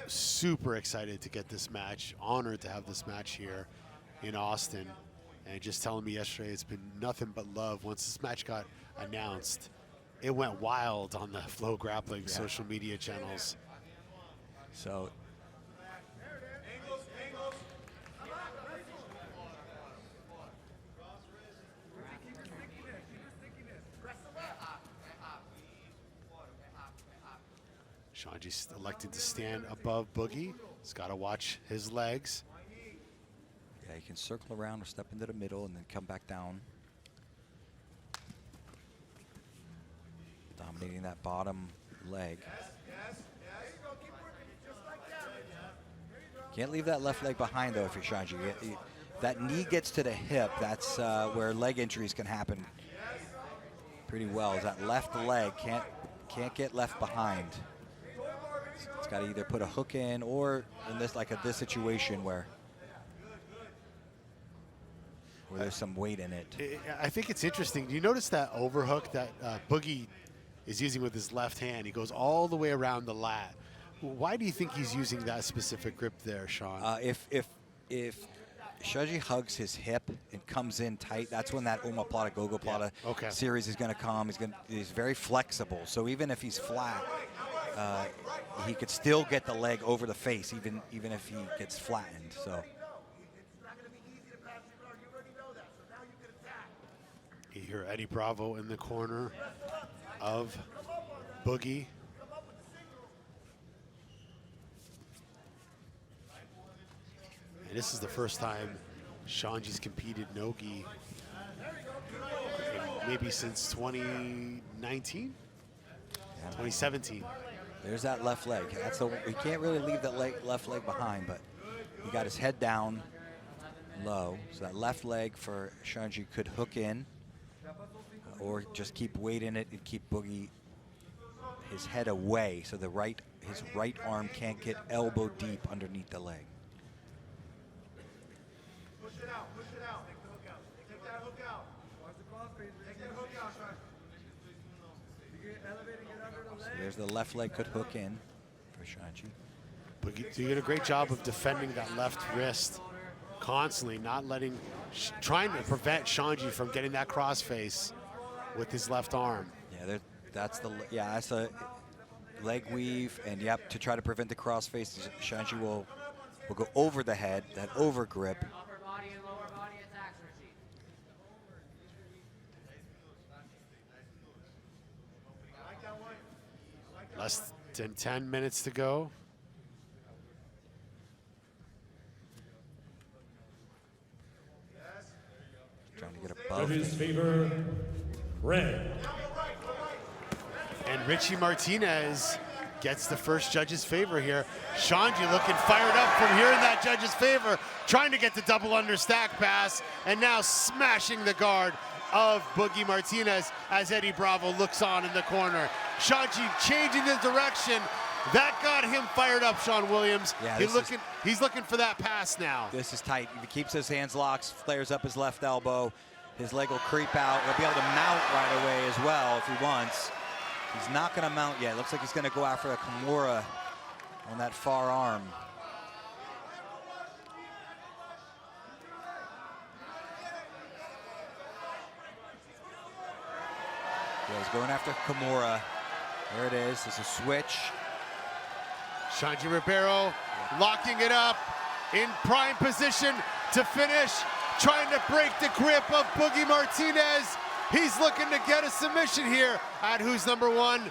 super excited to get this match, honored to have this match here in Austin, and just telling me yesterday it's been nothing but love. Once this match got announced, it went wild on the FloGrappling social media channels. So Shanji's electing to stand above Boogie. He's got to watch his legs. yeah, you can circle around or step into the middle and then come back down. Dominating that bottom leg. Can't leave that left leg behind though if you're Shanji. If that knee gets to the hip, that's where leg injuries can happen pretty well. Is that left leg can't get left behind. It's got to either put a hook in or in this situation where there's some weight in it. I think it's interesting. Do you notice that overhook that Boogie is using with his left hand? He goes all the way around the lat. Why do you think he's using that specific grip there, Sean? If Shanji hugs his hip and comes in tight, that's when that omoplata gogoplata series is going to come. He's very flexible, so even if he's flat, he could still get the leg over the face, even if he gets flattened. So you hear Eddie Bravo in the corner of Boogie. And this is the first time Shanji's competed no-gi maybe since 2019, 2017. There's that left leg. He can't really leave that left leg behind, but he got his head down low. So that left leg for Shanji could hook in, or just keep weight in it and keep Boogie his head away, so his right arm can't get elbow deep underneath the leg. Push it out, push it out. Take the hook out. Take that hook out. Watch the crossface. Take that hook out, Sean. You get elevated, get under the leg. So there's the left leg could hook in for Shanji. Boogie, you did a great job of defending that left wrist constantly, not letting, trying to prevent Shanji from getting that crossface with his left arm. Yeah, that's leg weave, and yep, to try to prevent the crossface, Shanji will go over the head, that over grip. Upper body and lower body attacks, Richie. Less than 10 minutes to go. Trying to get above. Judges favor red. And Richie Martinez gets the first judge's favor here. Shanji looking fired up from here in that judge's favor, trying to get the double understack pass, and now smashing the guard of Boogie Martinez as Eddie Bravo looks on in the corner. Shanji changing the direction. That got him fired up, Sean Williams. Yeah, he's looking for that pass now. This is tight. If he keeps his hands locked, flares up his left elbow, his leg will creep out. He'll be able to mount right away as well if he wants. He's not going to mount yet. Looks like he's going to go after a Kimura on that far arm. Yeah, he's going after Kimura. There it is. There's a switch. Shanji Ribeiro locking it up in prime position to finish, trying to break the grip of Boogie Martinez. He's looking to get a submission here at who's number one.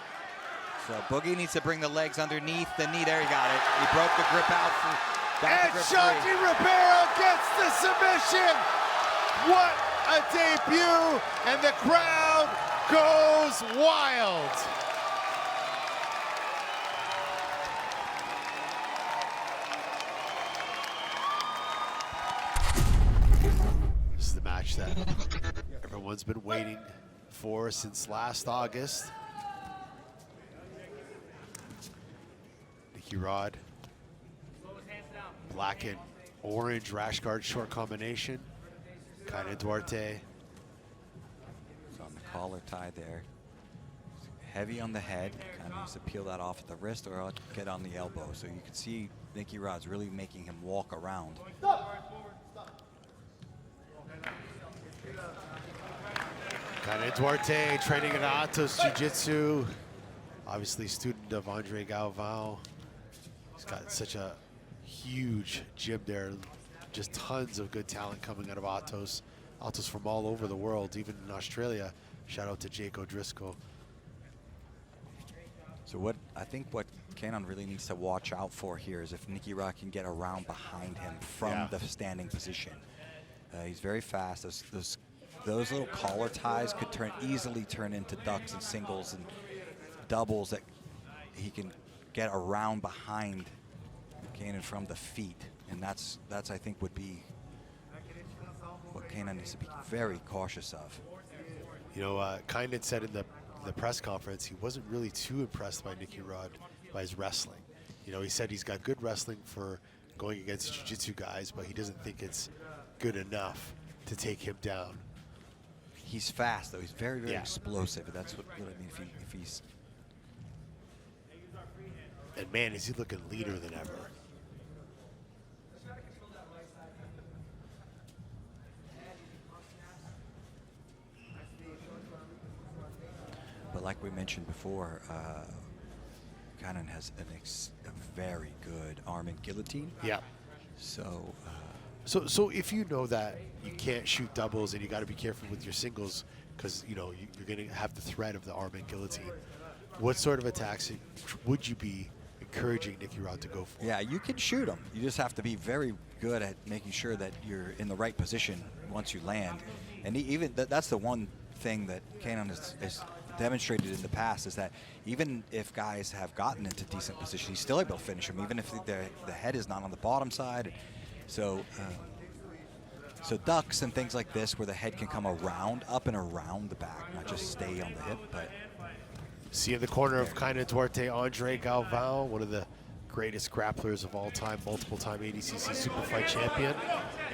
So Boogie needs to bring the legs underneath the knee. There, he got it. He broke the grip out. And Shanji Ribeiro gets the submission. What a debut, and the crowd goes wild. This is the match that everyone's been waiting for since last August. Nicky Rod, black and orange rash guard short combination. Kaina Duarte. It's on the collar tie there. Heavy on the head. Kind of needs to peel that off at the wrist or get on the elbow. So you can see Nicky Rod's really making him walk around. Kaina Duarte training at Atos Jiu-Jitsu. Obviously student of Andre Galvao. He's got such a huge gym there. Just tons of good talent coming out of Atos. Atos from all over the world, even in Australia. Shout out to Jake O'Driscoll. So I think what Kanon really needs to watch out for here is if Nicky Rod can get around behind him from the standing position. He's very fast. Those little collar ties could easily turn into ducks and singles and doubles that he can get around behind Kanon from the feet. And that's I think would be what Kanon needs to be very cautious of. You know, Kynan said in the press conference he wasn't really too impressed by Nicky Rod, by his wrestling. You know, he said he's got good wrestling for going against jiu-jitsu guys, but he doesn't think it's good enough to take him down. He's fast, though. He's very, very explosive. That's what I mean. If he's... And man, is he looking leaner than ever. But like we mentioned before, Kanon has a very good arm and guillotine. Yeah. So... So if you know that you can't shoot doubles and you got to be careful with your singles because, you know, you're going to have the threat of the arm and guillotine, what sort of attacks would you be encouraging Nicky Rod to go for? Yeah, you can shoot him. You just have to be very good at making sure that you're in the right position once you land. And even that's the one thing that Kanon has demonstrated in the past is that even if guys have gotten into decent position, he's still able to finish them, even if the head is not on the bottom side. So ducks and things like this where the head can come around, up and around the back, not just stay on the hip. But see in the corner of Kaina Duarte, Andre Galvao, one of the greatest grapplers of all time, multiple-time ADCC Superfight champion.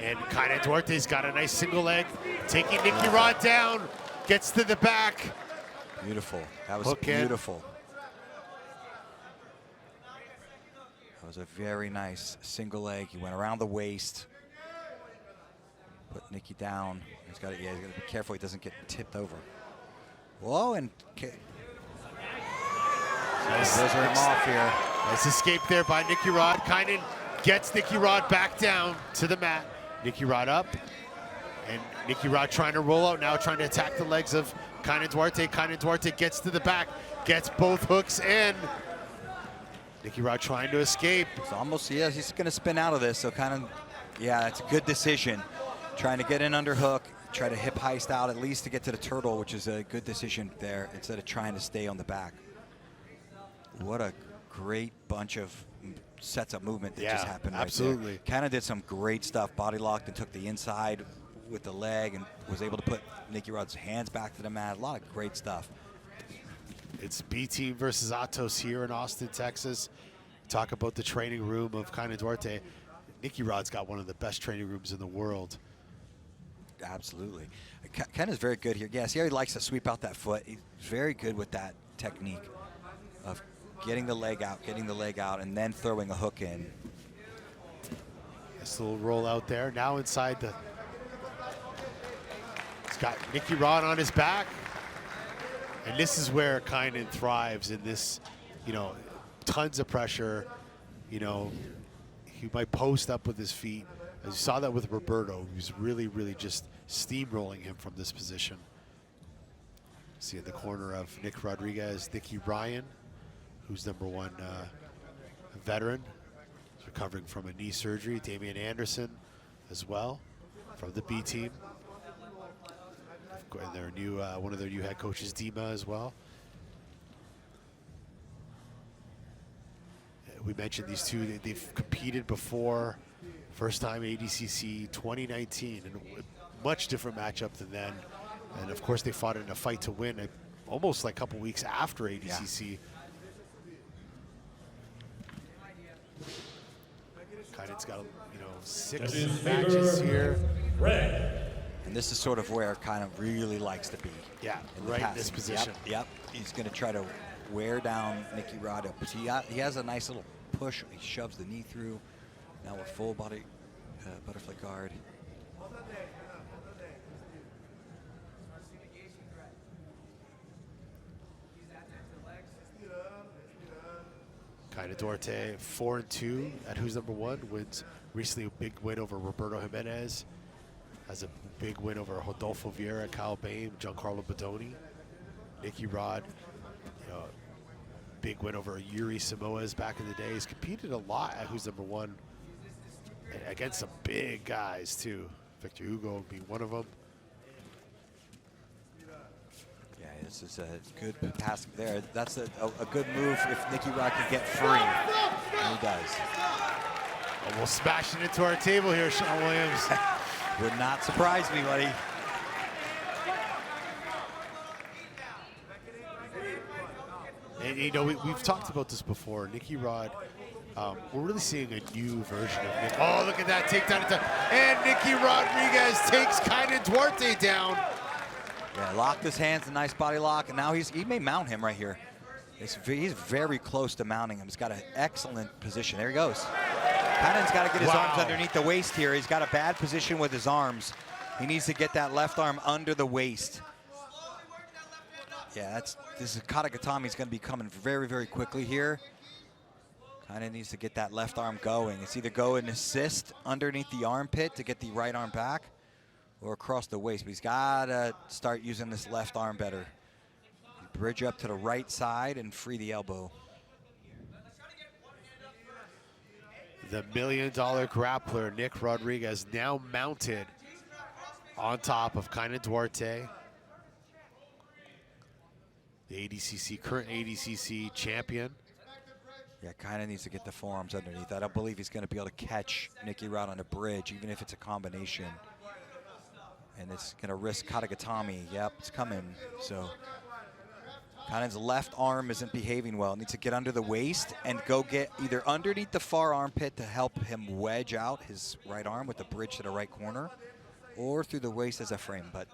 And Kaina Duarte's got a nice single leg, taking Nicky Rod down, gets to the back. Beautiful. That was Hook beautiful. That was a very nice single leg. He went around the waist, put Nicky down. He's got to be careful he doesn't get tipped over. Whoa, and Scissor him off here. Nice escape there by Nicky Rod. Kynan gets Nicky Rod back down to the mat. Nicky Rod up. And Nicky Rod trying to roll out now, trying to attack the legs of Kynan Duarte. Kynan Duarte gets to the back, gets both hooks in. Nicky Rod trying to escape. It's almost, yeah, he's going to spin out of this. So kind of, yeah, it's a good decision. Trying to get in underhook, try to hip heist out at least to get to the turtle, which is a good decision there instead of trying to stay on the back. What a great bunch of sets of movement that just happened right absolutely. there. Kind of did some great stuff. Body locked and took the inside with the leg and was able to put Nicky Rod's hands back to the mat. A lot of great stuff. It's B Team versus Atos here in Austin, Texas. Talk about the training room of Kynan Duarte. Nicky Rod's got one of the best training rooms in the world. Absolutely. Ken is very good here. Yes, he already likes to sweep out that foot. He's very good with that technique of getting the leg out, and then throwing a hook in. Nice little roll out there. Now inside the... He's got Nicky Rod on his back. And this is where Kynan thrives in this, you know, tons of pressure. You know, he might post up with his feet. As you saw that with Roberto, he was really, really just steamrolling him from this position. See in the corner of Nick Rodriguez, Nicky Ryan, who's #1 veteran. He's recovering from a knee surgery. Damian Anderson as well from the B team. And their new, one of their new head coaches, Dima, as well. We mentioned these two, they've competed before. First time ADCC 2019, and a much different matchup than then. And of course they fought in a fight to win almost like a couple weeks after ADCC. Kynan's got, you know, 6 matches here. Red. And this is sort of where kind of really likes to be. Yeah, in right in this position. Yep. He's going to try to wear down Nicky Rod up. He has a nice little push. He shoves the knee through. Now a full body butterfly guard. Kynan Duarte 4-2 at Who's #1. Wins recently a big win over Roberto Jimenez. Has a big win over Rodolfo Vieira, Kyle Bain, Giancarlo Bodoni. Nicky Rod, you know, big win over Yuri Samoas back in the day. He's competed a lot at Who's #1 against some big guys too. Victor Hugo would be one of them. Yeah, this is a good pass there. That's a good move if Nicky Rod can get free. And he does. Almost smashing into our table here, Sean Williams. Would not surprise me, buddy. And you know, we've talked about this before. Nicky Rod, we're really seeing a new version of Nick. Oh, look at that takedown attack. And Nicky Rodriguez takes Kynan Duarte down. Yeah, locked his hands, a nice body lock, and now he may mount him right here. He's very close to mounting him. He's got an excellent position. There he goes. Kynan's got to get his arms underneath the waist here. He's got a bad position with his arms. He needs to get that left arm under the waist. Yeah, this is Katagatami's going to be coming very, very quickly here. Kynan needs to get that left arm going. It's either go and assist underneath the armpit to get the right arm back or across the waist. But he's got to start using this left arm better. Bridge up to the right side and free the elbow. The $1 Million grappler, Nick Rodriguez, now mounted on top of Kynan Duarte. The current ADCC champion. Yeah, Kynan needs to get the forearms underneath. I don't believe he's going to be able to catch Nicky Rod on a bridge, even if it's a combination. And it's going to risk Katagatami. Yep, it's coming. So Kynan's left arm isn't behaving well. Needs to get under the waist and go get either underneath the far armpit to help him wedge out his right arm with the bridge to the right corner, or through the waist as a frame. But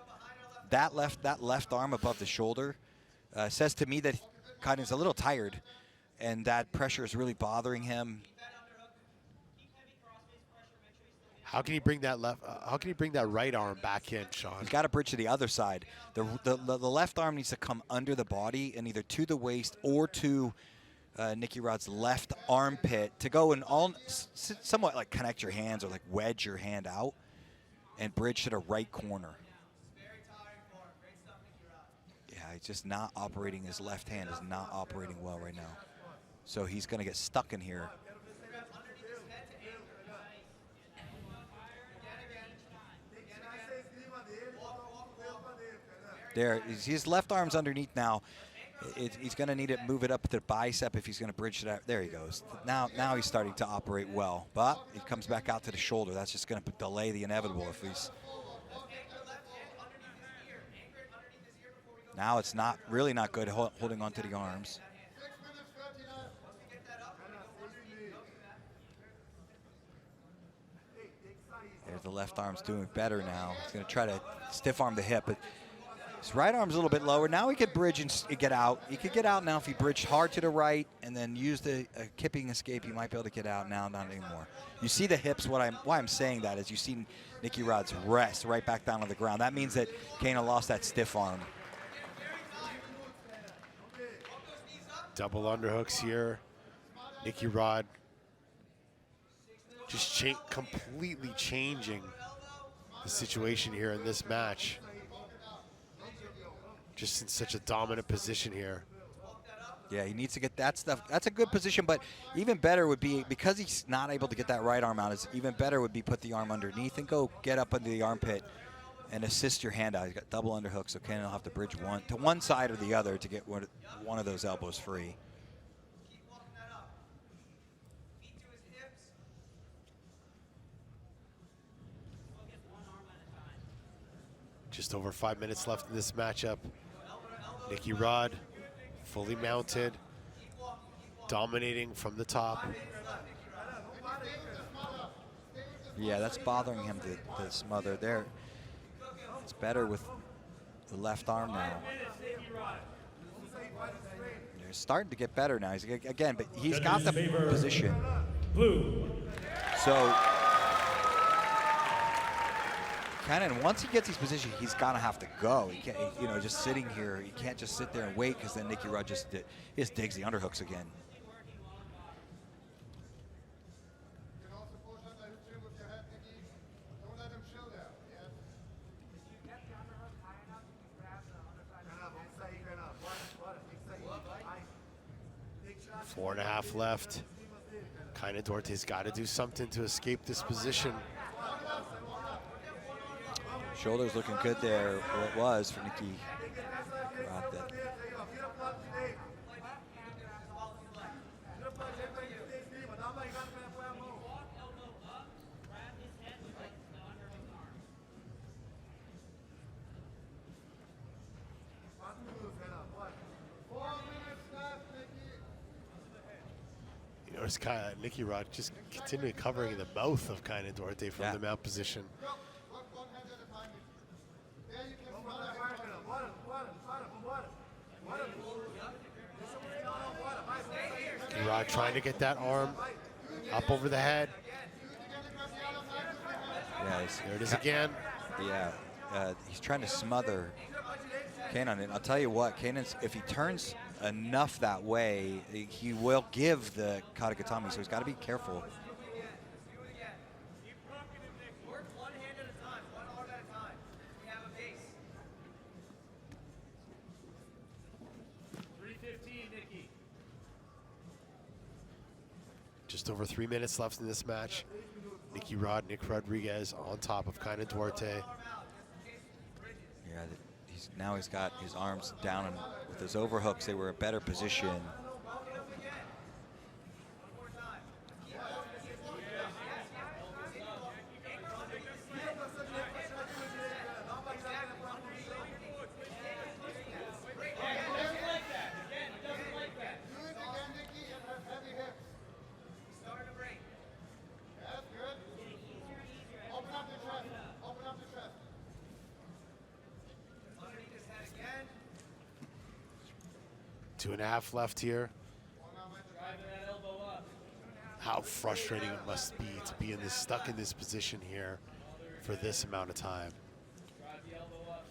that left arm above the shoulder says to me that Kynan's a little tired, and that pressure is really bothering him. How can he bring that right arm back in, Sean? He's got to bridge to the other side. The left arm needs to come under the body and either to the waist or to Nicky Rod's left armpit to go and somewhat like connect your hands or like wedge your hand out and bridge to the right corner. Yeah, he's just not operating. His left hand is not operating well right now. So he's going to get stuck in here. There, his left arm's underneath now. He's going to need to move it up to the bicep if he's going to bridge it out. There he goes. Now he's starting to operate well, but he comes back out to the shoulder. That's just going to delay the inevitable if he's. Now it's really not good holding onto the arms. There's the left arm's doing better now. He's going to try to stiff arm the hip, but his right arm's a little bit lower. Now he could bridge and get out. He could get out now if he bridged hard to the right and then used a kipping escape. He might be able to get out now, not anymore. You see the hips. Why I'm saying that is you see Nicky Rod's rest right back down on the ground. That means that Kana lost that stiff arm. Double underhooks here. Nicky Rod just completely changing the situation here in this match. Just in such a dominant position here. Yeah, he needs to get that stuff. That's a good position, but even better would be, because he's not able to get that right arm out, is even better would be put the arm underneath and go get up under the armpit and assist your hand out. He's got double underhooks, so Ken will have to bridge to one side or the other to get one of those elbows free. Just over 5 minutes left in this matchup. Nicky Rod, fully mounted, dominating from the top. Yeah, that's bothering him, the smother there. It's better with the left arm now. They're starting to get better now. Again, but he's got the position. Blue. So, Cannon, once he gets his position, he's gonna have to go. He can't, just sitting here. He can't just sit there and wait, because then Nicky Rod just digs the underhooks again. Four and a half left. Kind of Dorte's got to do something to escape this position. Shoulders looking good there, or it was for Nicky Rod. You notice Nicky Rod just continuing covering the mouth of Kind of Dorte from the mount position. Rod trying to get that arm up over the head. Yeah, there it is again. Yeah, he's trying to smother Kanan. And I'll tell you what, Kanan, if he turns enough that way, he will give the Katagatami, so he's got to be careful. Just over 3 minutes left in this match. Nicky Rod, Nick Rodriguez on top of Kind of Duarte. Yeah, now he's got his arms down, and with his overhooks, they were a better position. Two and a half left here. How frustrating it must be to be stuck in this position here for this amount of time.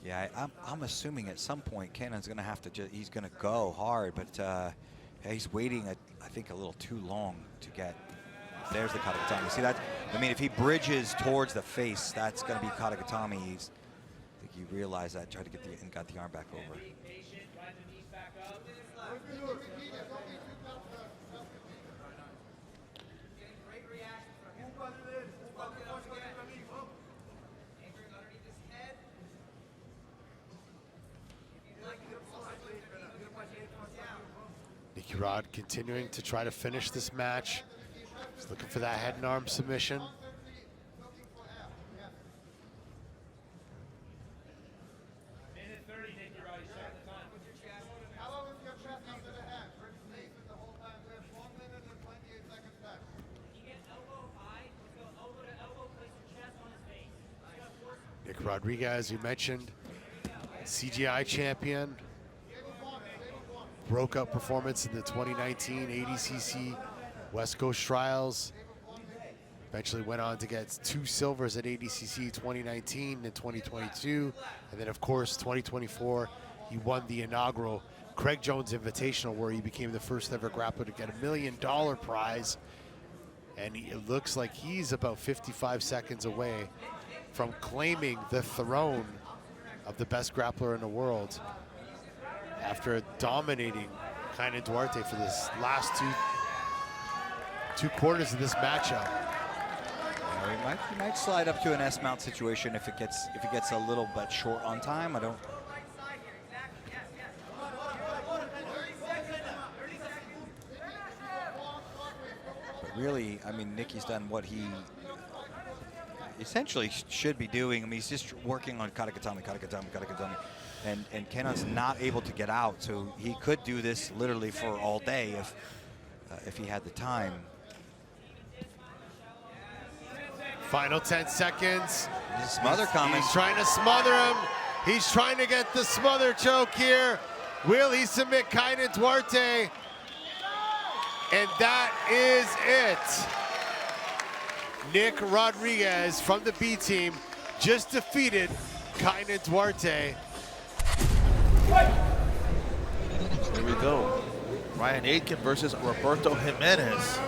Yeah, I'm assuming at some point Kanan's going to have to he's going to go hard, but Yeah, he's waiting, I think, a little too long to get. There's the Katagatami. See that? I mean, if he bridges towards the face, that's going to be Katagatami. I think he realized that, tried to get and got the arm back over. Nicky Rod continuing to try to finish this match. He's looking for that head and arm submission. Nick Rodriguez, you mentioned, CGI champion. Broke up performance in the 2019 ADCC West Coast Trials. Eventually went on to get 2 silvers at ADCC 2019 and 2022. And then, of course, 2024, he won the inaugural Craig Jones Invitational, where he became the first ever grappler to get $1 million prize. And it looks like he's about 55 seconds away from claiming the throne of the best grappler in the world after dominating Kaynan Duarte for this last two quarters of this matchup. He might slide up to an S-mount situation if it gets a little bit short on time. I don't. But really, I mean, Nicky's done what he essentially should be doing. I mean, he's just working on Katagatami. And Kenon's not able to get out, so he could do this literally for all day if he had the time. Final 10 seconds. Smother coming. He's trying to smother him. He's trying to get the smother choke here. Will he submit Kaynan Duarte? And that is it. Nick Rodriguez from the B team just defeated Kaynan Duarte. Here we go. Ryan Aitken versus Roberto Jimenez.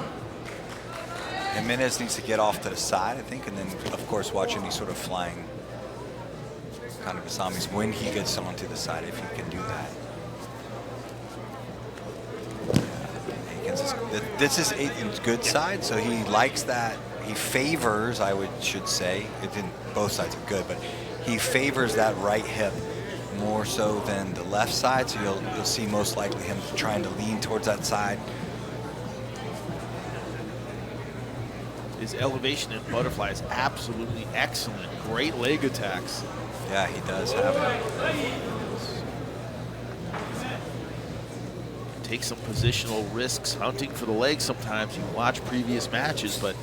Jimenez needs to get off to the side, I think, and then, of course, watch any sort of flying kind of Basamis when he gets someone to the side, if he can do that. This is Aitken's good side, so he likes that. He favors, should say, both sides are good, but he favors that right hip more so than the left side, so you'll see most likely him trying to lean towards that side. His elevation and butterfly is absolutely excellent. Great leg attacks. Yeah, he does have it. Take some positional risks hunting for the leg sometimes. You watch previous matches, but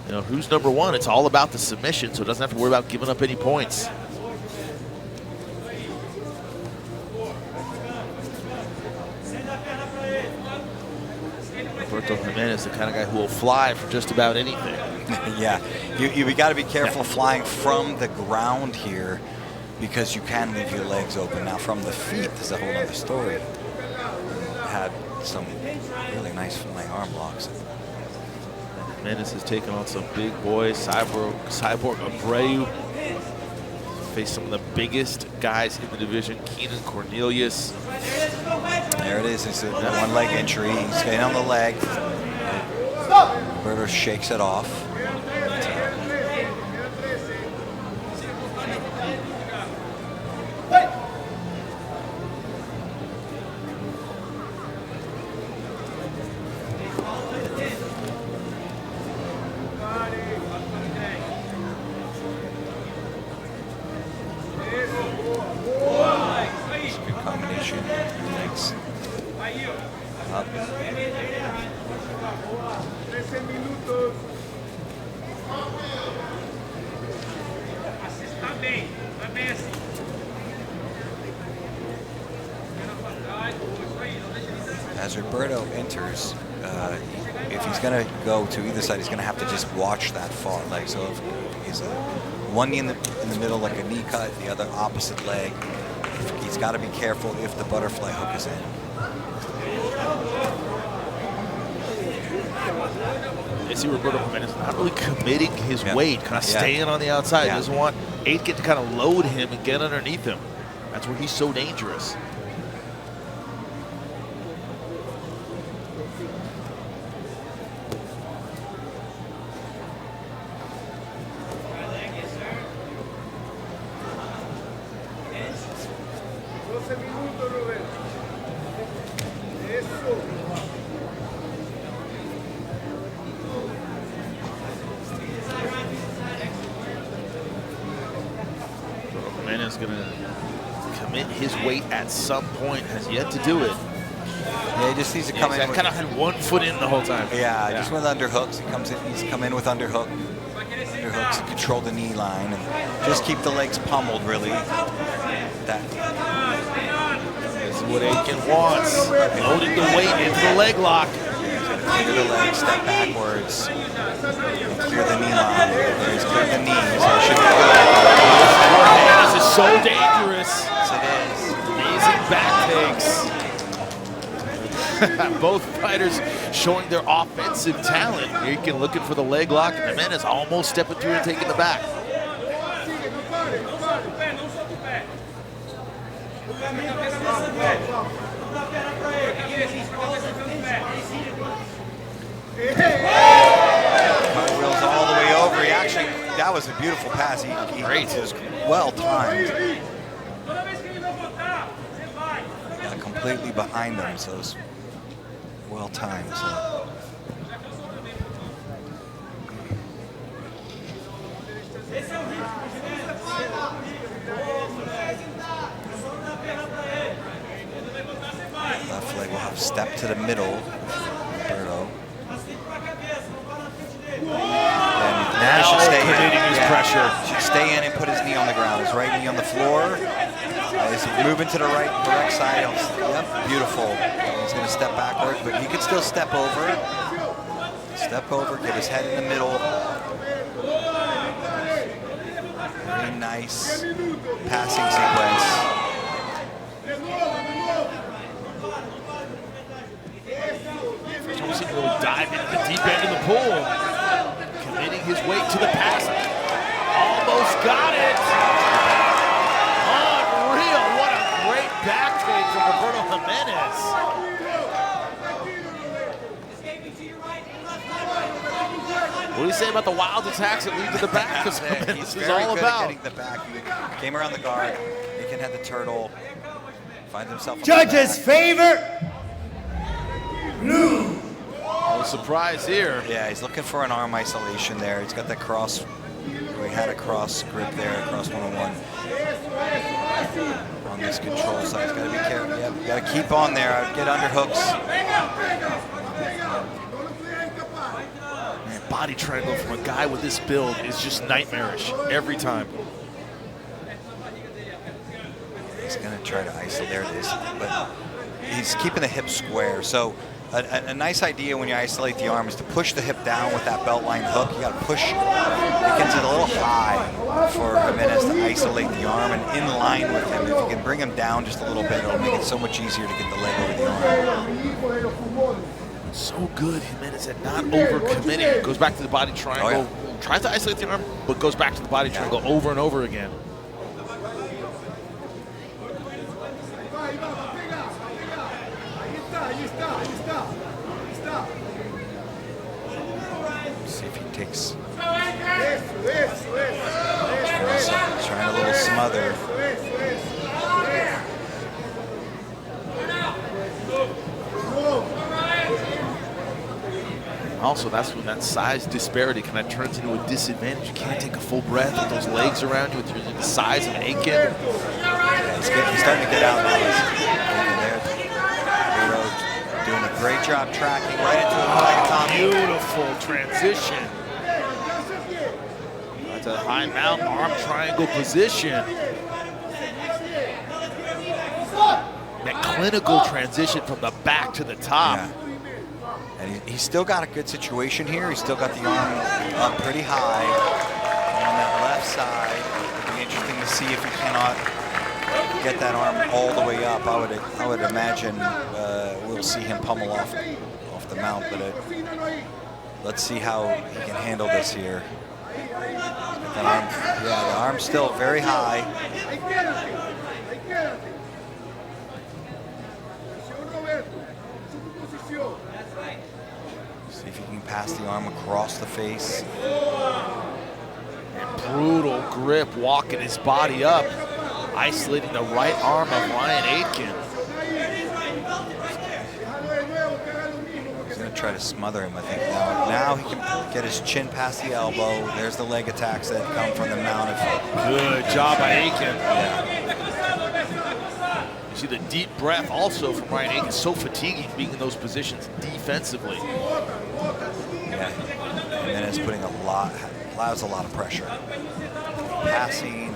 you know, who's number one? It's all about the submission, so it doesn't have to worry about giving up any points. Roberto Jimenez, the kind of guy who will fly for just about anything. Yeah, we got to be careful flying from the ground here because you can leave your legs open. Now from the feet, there's a whole other story. Had some really nice flying arm blocks. Jimenez has taken on some big boys. Cyborg Abreu faced some of the biggest guys in the division. Keenan Cornelius. There it is. It's a one-leg entry. He's getting on the leg. Roberto shakes it off. As Roberto enters, if he's going to go to either side, he's going to have to just watch that far leg. So if he's one knee in the middle, like a knee cut, the other opposite leg, He's got to be careful if the butterfly hook is in. You see Roberto Jimenez not really committing his weight, kind of staying on the outside. Doesn't want Aitken to kind of load him and get underneath him. That's where he's so dangerous. Jimenez going to commit his weight at some point, has yet to do it. Yeah, he just needs to come in. Kind of had 1 foot in the whole time. Yeah, just with underhooks. He comes in. He's come in with underhooks to control the knee line and just keep the legs pummeled. Really, that is what Aitken wants. Loading the weight into the leg lock. Clear the legs, step backwards, clear the knee line. There he's cleared the knees. So it should be good. This is so dangerous. Yes, it is. Amazing back takes. Both fighters showing their offensive talent. Aitken looking for the leg lock, and Jimenez almost stepping through and taking the back. Cartwheels all the way over. He actually, that was a beautiful pass. He was well timed. Got completely behind them, so it was well timed. So. Left leg will have step to the middle. Roberto. And now should stay committing his pressure. Should stay in and put his knee on the ground. His right knee on the floor. He's moving to the correct side. Yep, beautiful. He's going to step backwards, but he could still step over. Step over, get his head in the middle. Very nice passing sequence. Jones will dive into the deep end of the pool. Committing his weight to the pass. Almost got it. Unreal. What a great back take from Roberto Jimenez. What do you say about the wild attacks that lead to the back? He's very good at getting the back. He came around the guard. Aitken had the turtle. Finds himself. Judges' favor. Blue. No surprise here. Yeah, he's looking for an arm isolation there. He's got that cross. He had a cross grip there, cross 101. On this control side, he's got to be careful. Yep, got to keep on there. Get underhooks. Man, body triangle from a guy with this build is just nightmarish every time. He's going to try to isolate. There it is. But he's keeping the hip square. So a nice idea when you isolate the arm is to push the hip down with that belt line hook. You got to push. It gets it a little high for Jimenez to isolate the arm and in line with him. If you can bring him down just a little bit, it'll make it so much easier to get the leg over the arm. So good, Jimenez at not over-committing. Goes back to the body triangle. Oh, yeah. Tries to isolate the arm, but goes back to the body triangle over and over again. See if he takes. Trying a little smother. Also, that's when that size disparity kind of turns into a disadvantage. You can't take a full breath with those legs around you, with the size of Aitken. Yeah, he's starting to get out now. Doing a great job tracking right into a Tommy. Beautiful transition. That's a high mount arm triangle position. That clinical transition from the back to the top. Yeah. And he's still got a good situation here. He's still got the arm up pretty high on that left side. It'll be interesting to see if he cannot get that arm all the way up, I would imagine we'll see him pummel off the mount. But let's see how he can handle this here. That arm, yeah, the arm's still very high. See if he can pass the arm across the face. And brutal grip, walking his body up, isolating the right arm of Ryan Aitken. He's going to try to smother him, I think. Now he can get his chin past the elbow. There's the leg attacks that come from the mount. Good job by Aitken. Yeah. You see the deep breath also from Ryan Aitken. So fatiguing being in those positions defensively. Yeah, and then it's putting allows a lot of pressure. Passing.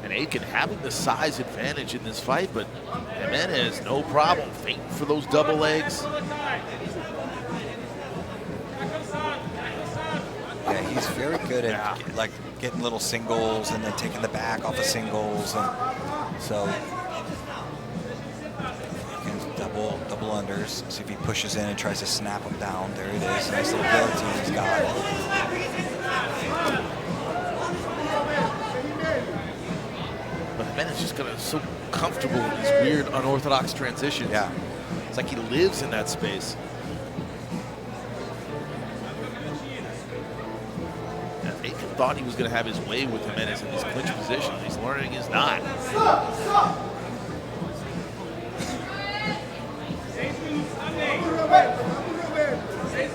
And Aitken having the size advantage in this fight, but Jimenez, no problem, fainting for those double legs. Yeah, he's very good at like getting little singles and then taking the back off of singles, and so double unders. See if he pushes in and tries to snap him down. There it is. Nice little guillotine he's got. But Jimenez just got so comfortable in these weird unorthodox transitions. Yeah. It's like he lives in that space. Yeah, Aitken thought he was going to have his way with Jimenez in these clinch positions. He's learning he's not.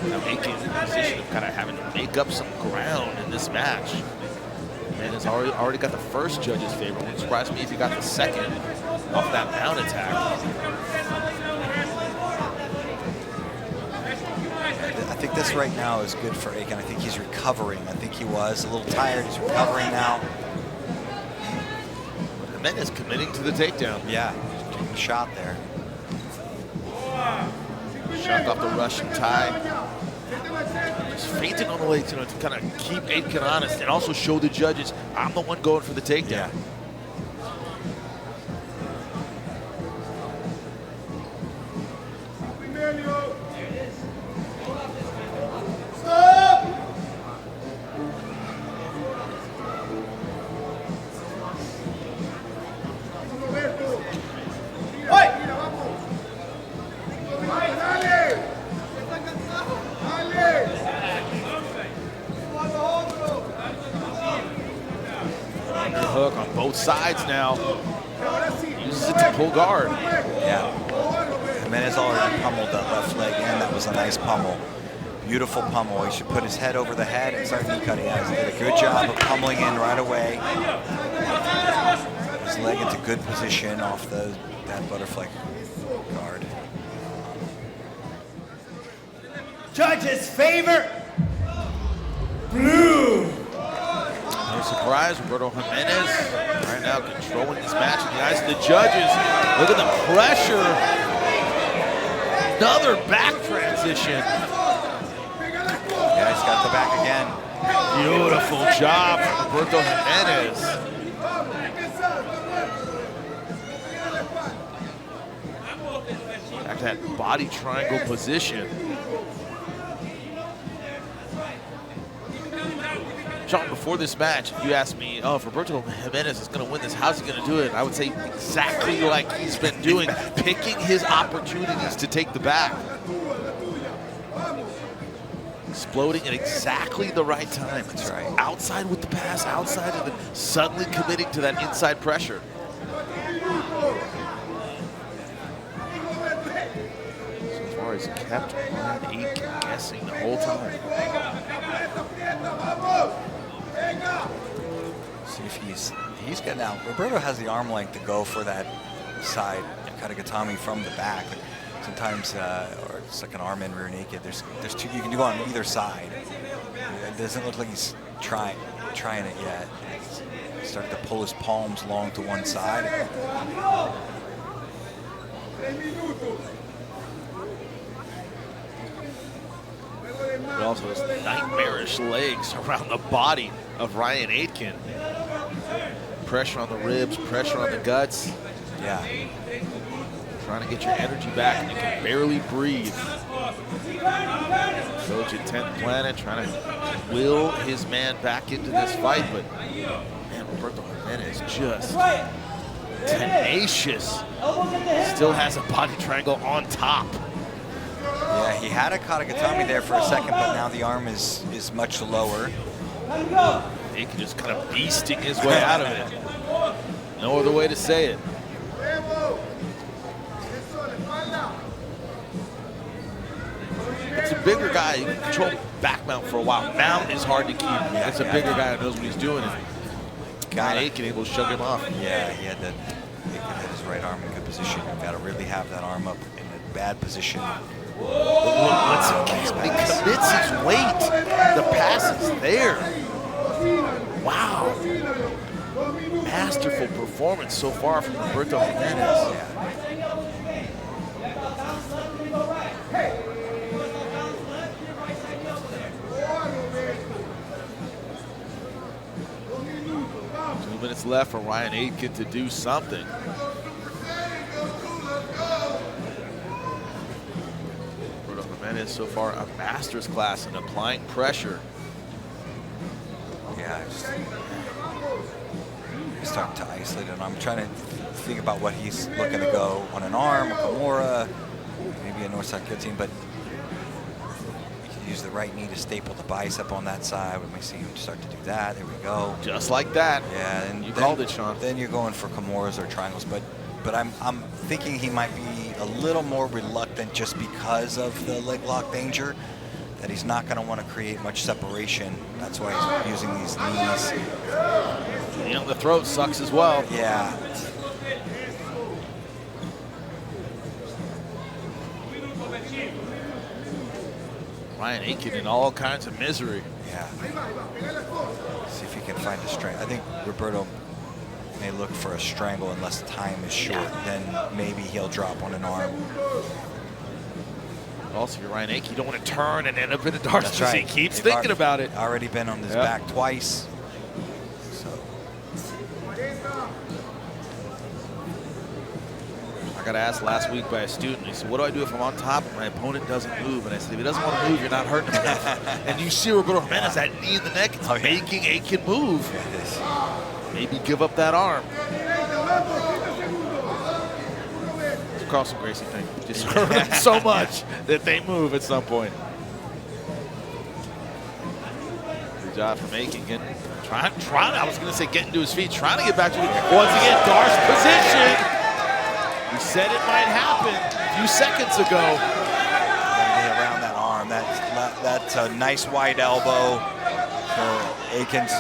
Now Aitken in the position of kind of having to make up some ground in this match. And has already got the first judge's favor. Wouldn't surprise me if he got the second off that mount attack. I think this right now is good for Aitken. I think he's recovering. I think he was a little tired. He's recovering now. Jimenez committing to the takedown. Yeah, taking a shot there. Shot off the Russian tie. Just feinting on the legs, to kind of keep Aitken honest and also show the judges I'm the one going for the takedown. Yeah. Hook on both sides now. Uses it to pull guard. Yeah. Jimenez already pummeled that left leg in. That was a nice pummel. Beautiful pummel. He should put his head over the head and start knee cutting out. He did a good job of pummeling in right away. His leg into good position off that butterfly guard. Judges favor blue. No surprise, Roberto Jimenez right now controlling this match in the eyes of the judges. Look at the pressure. Another back transition. Yeah, he's got the back again. Beautiful job from Roberto Jimenez. Back to that body triangle position. Sean, before this match, if you asked me, if Roberto Jimenez is going to win this, how's he going to do it? I would say exactly like he's been doing, picking his opportunities to take the back. Exploding at exactly the right time. That's right. Outside with the pass, outside, and then suddenly committing to that inside pressure. So far, he's kept Ryan Aitken guessing the whole time. See if he's got now. Roberto has the arm length to go for that side katagatame from the back. Sometimes, or it's like an arm in rear naked. There's two. You can do on either side. It doesn't look like he's trying it yet. He started to pull his palms long to one side. But also those nightmarish legs around the body of Ryan Aitken. Pressure on the ribs, pressure on the guts. Yeah. Trying to get your energy back and you can barely breathe. Coach at 10th Planet trying to will his man back into this fight, but man, Roberto Jimenez just tenacious. Still has a body triangle on top. Yeah, he had a Katagatame there for a second, but now the arm is much lower. Aitken just kind of beasting his way out of it. No other way to say it. It's a bigger guy. He can control back mount for a while. Mount is hard to keep. It's a bigger guy who knows what he's doing. And Aitken able to shove him off. Yeah, Aitken had his right arm in good position. You got to really have that arm up in a bad position. Once he commits his weight, the pass is there. Wow. Masterful performance so far from Roberto Jimenez. Yeah. 2 minutes left for Ryan Aitken to do something. Roberto Jimenez so far a master's class in applying pressure. Yeah, he's starting to isolate it. I'm trying to think about what he's looking to go on an arm, a Kimura, maybe a north-side guillotine, but he can use the right knee to staple the bicep on that side. We may see him start to do that. There we go. Just like that. Yeah, and you called it, Sean. Then you're going for Kimuras or triangles, but I'm thinking he might be a little more reluctant just because of the leg lock danger. That he's not going to want to create much separation. That's why he's using these knees. You know, the throat sucks as well. Yeah. Ryan Aitken in all kinds of misery. Yeah. See if he can find a strength. I think Roberto may look for a strangle unless time is short. Then maybe he'll drop on an arm. Also, if you're Ryan Aitken, you don't want to turn and end up in a dark That's position. right. He keeps They've thinking about it. Already been on his back twice. So I got asked last week by a student. He said, "What do I do if I'm on top and my opponent doesn't move?" And I said, "If he doesn't want to move, you're not hurting him enough." And you see Roberto Jimenez, that knee in the neck, it's making Aitken move. Maybe give up that arm. Carlson Gracie thing. Just hurt them so much that they move at some point. Good job from Aitken. Trying, I was going to say getting to his feet, trying to get back to it. Once again, Darce position. We said it might happen a few seconds ago. around that arm. That's a nice wide elbow for Aitken's.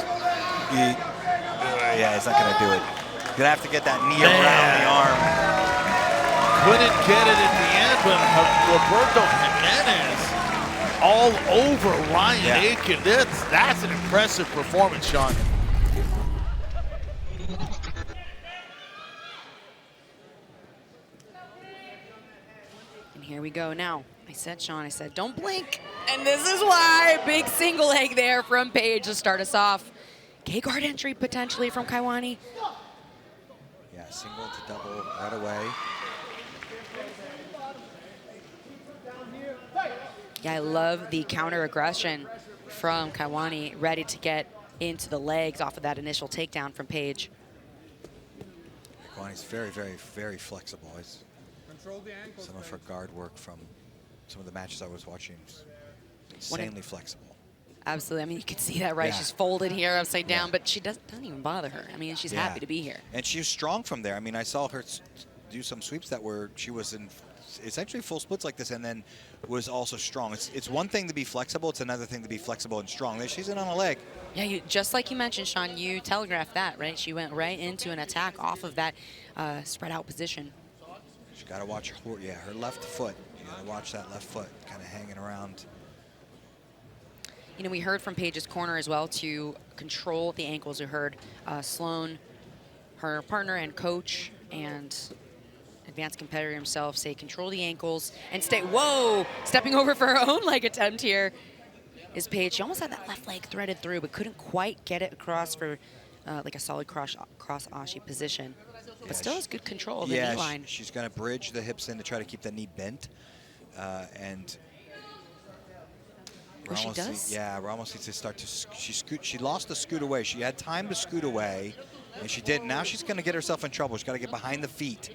Yeah, he's not going to do it. He's going to have to get that knee around the arm. Couldn't get it at the end, but Roberto Jimenez all over Ryan Aitken. That's an impressive performance, Sean. And here we go now. I said, don't blink. And this is why. Big single leg there from Paige to start us off. K-guard entry potentially from Kaiwani. Yeah, single to double right away. Yeah, I love the counter aggression from Kaiwani, ready to get into the legs off of that initial takedown from Paige. Kaiwani's very, very, very flexible. Some of her guard work from some of the matches I was watching, insanely flexible. Absolutely. I mean, you can see that, right? Yeah. She's folded here upside down, but she doesn't even bother her. I mean, she's happy to be here. And she was strong from there. I mean, I saw her do some sweeps that were, she was in essentially full splits like this and then was also strong. It's one thing to be flexible. It's another thing to be flexible and strong. She's in on a leg. Yeah, just like you mentioned, Sean, you telegraphed that, right? She went right into an attack off of that spread out position. She got to watch her left foot. You got to watch that left foot kind of hanging around. You know, we heard from Paige's corner as well to control the ankles. We heard Sloan, her partner and coach, and advanced competitor himself say control the ankles and stay, whoa, stepping over for her own leg attempt here. is Paige. She almost had that left leg threaded through, but couldn't quite get it across for like a solid cross ashi position. But still has good control of the knee line. She's going to bridge the hips in to try to keep the knee bent. And she does? Ramos needs to start to she lost the scoot away. She had time to scoot away, and she didn't. Now she's going to get herself in trouble. She's got to get behind the feet,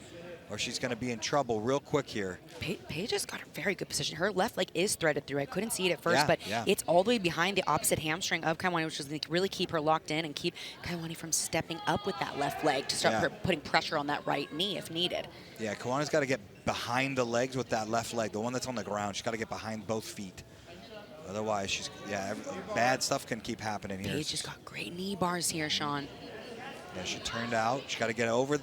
or she's going to be in trouble real quick here. Paige has got a very good position. Her left leg is threaded through. I couldn't see it at first, but it's all the way behind the opposite hamstring of Kaiwani, which is going to really keep her locked in and keep Kaiwani from stepping up with that left leg to start putting pressure on that right knee if needed. Yeah, Kaiwani's got to get behind the legs with that left leg, the one that's on the ground. She's got to get behind both feet. Otherwise, bad stuff can keep happening here. Paige has got great knee bars here, Sean. Yeah, she turned out. She got to get over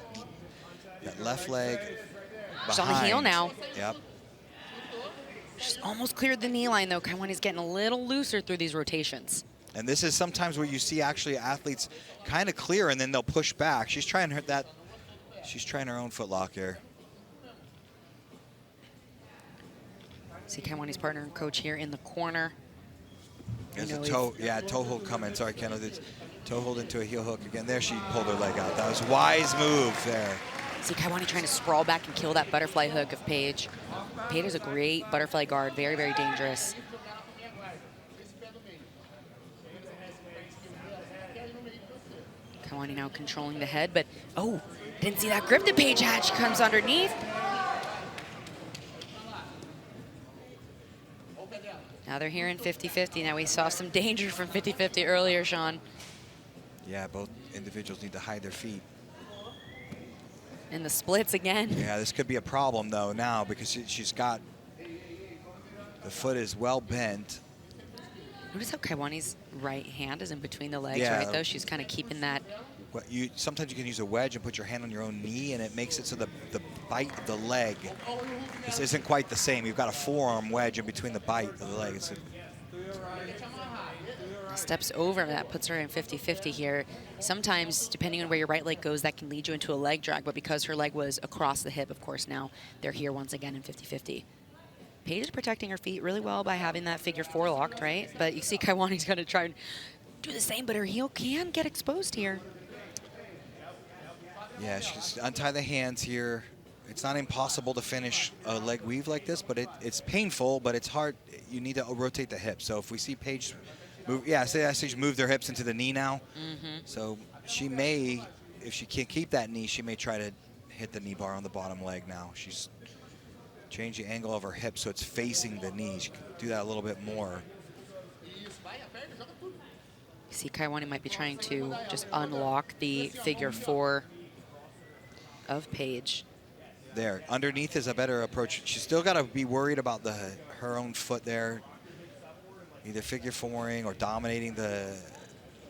that left leg. She's on the heel now. Yep. She's almost cleared the knee line, though. Kaiwani's getting a little looser through these rotations. And this is sometimes where you see actually athletes kind of clear, and then they'll push back. She's trying her own footlock here. See Kaiwani's partner and coach here in the corner. There's a toe hold coming. Sorry, Kendall. Toe hold into a heel hook again. There, she pulled her leg out. That was a wise move there. See Kaiwani trying to sprawl back and kill that butterfly hook of Paige. Paige is a great butterfly guard. Very, very dangerous. Kaiwani now controlling the head, but didn't see that grip that Paige had. She comes underneath. Now they're here in 50-50. Now we saw some danger from 50-50 earlier, Sean. Yeah, both individuals need to hide their feet. In the splits again. Yeah, this could be a problem, though, now, because she's got the foot is well bent. Notice how Kaiwani's right hand is in between the legs, right, though? She's kind of keeping that. Sometimes you can use a wedge and put your hand on your own knee, and it makes it so the bite of the leg this isn't quite the same. You've got a forearm wedge in between the bite of the leg. Steps over, that puts her in 50-50 here. Sometimes, depending on where your right leg goes, that can lead you into a leg drag, but because her leg was across the hip, of course, now they're here once again in 50-50. Paige is protecting her feet really well by having that figure four locked, right? But you see Kaiwani's going to try and do the same, but her heel can get exposed here. Yeah, she's untie the hands here. It's not impossible to finish a leg weave like this, but it's painful, but it's hard. You need to rotate the hips. So if we see Paige move, she's moved their hips into the knee now. So she may, if she can't keep that knee, she may try to hit the knee bar on the bottom leg now. She's changed the angle of her hip so it's facing the knee. She can do that a little bit more. You see Kaiwani might be trying to just unlock the figure four of Paige. There, underneath is a better approach. She's still got to be worried about her own foot there. Either figure fouring or dominating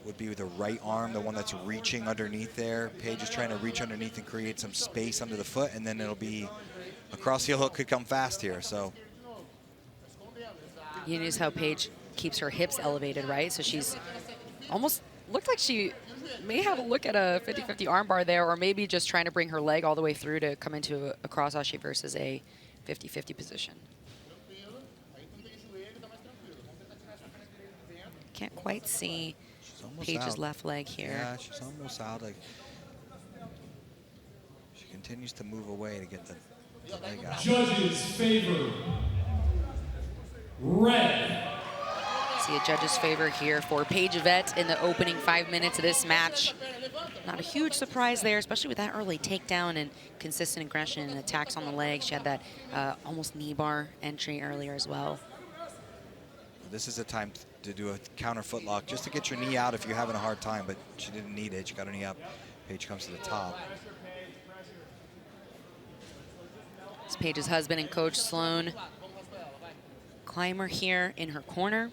would be the right arm, the one that's reaching underneath there. Paige is trying to reach underneath and create some space under the foot, and then it'll be a cross heel hook could come fast here. So you notice how Paige keeps her hips elevated, right? So she's almost looked like she may have a look at a 50-50 armbar there, or maybe just trying to bring her leg all the way through to come into a cross ashi versus a 50-50 position. Can't quite see Paige's left leg here. Yeah, she's almost out. Like she continues to move away to get the leg out. Judges favor red. See a judge's favor here for Paige Yvette in the opening 5 minutes of this match. Not a huge surprise there, especially with that early takedown and consistent aggression and attacks on the legs. She had that almost knee bar entry earlier as well. This is a time to do a counter footlock just to get your knee out if you're having a hard time, but she didn't need it. She got her knee up. Paige comes to the top. It's Paige's husband and coach, Sloan Clymer, here in her corner.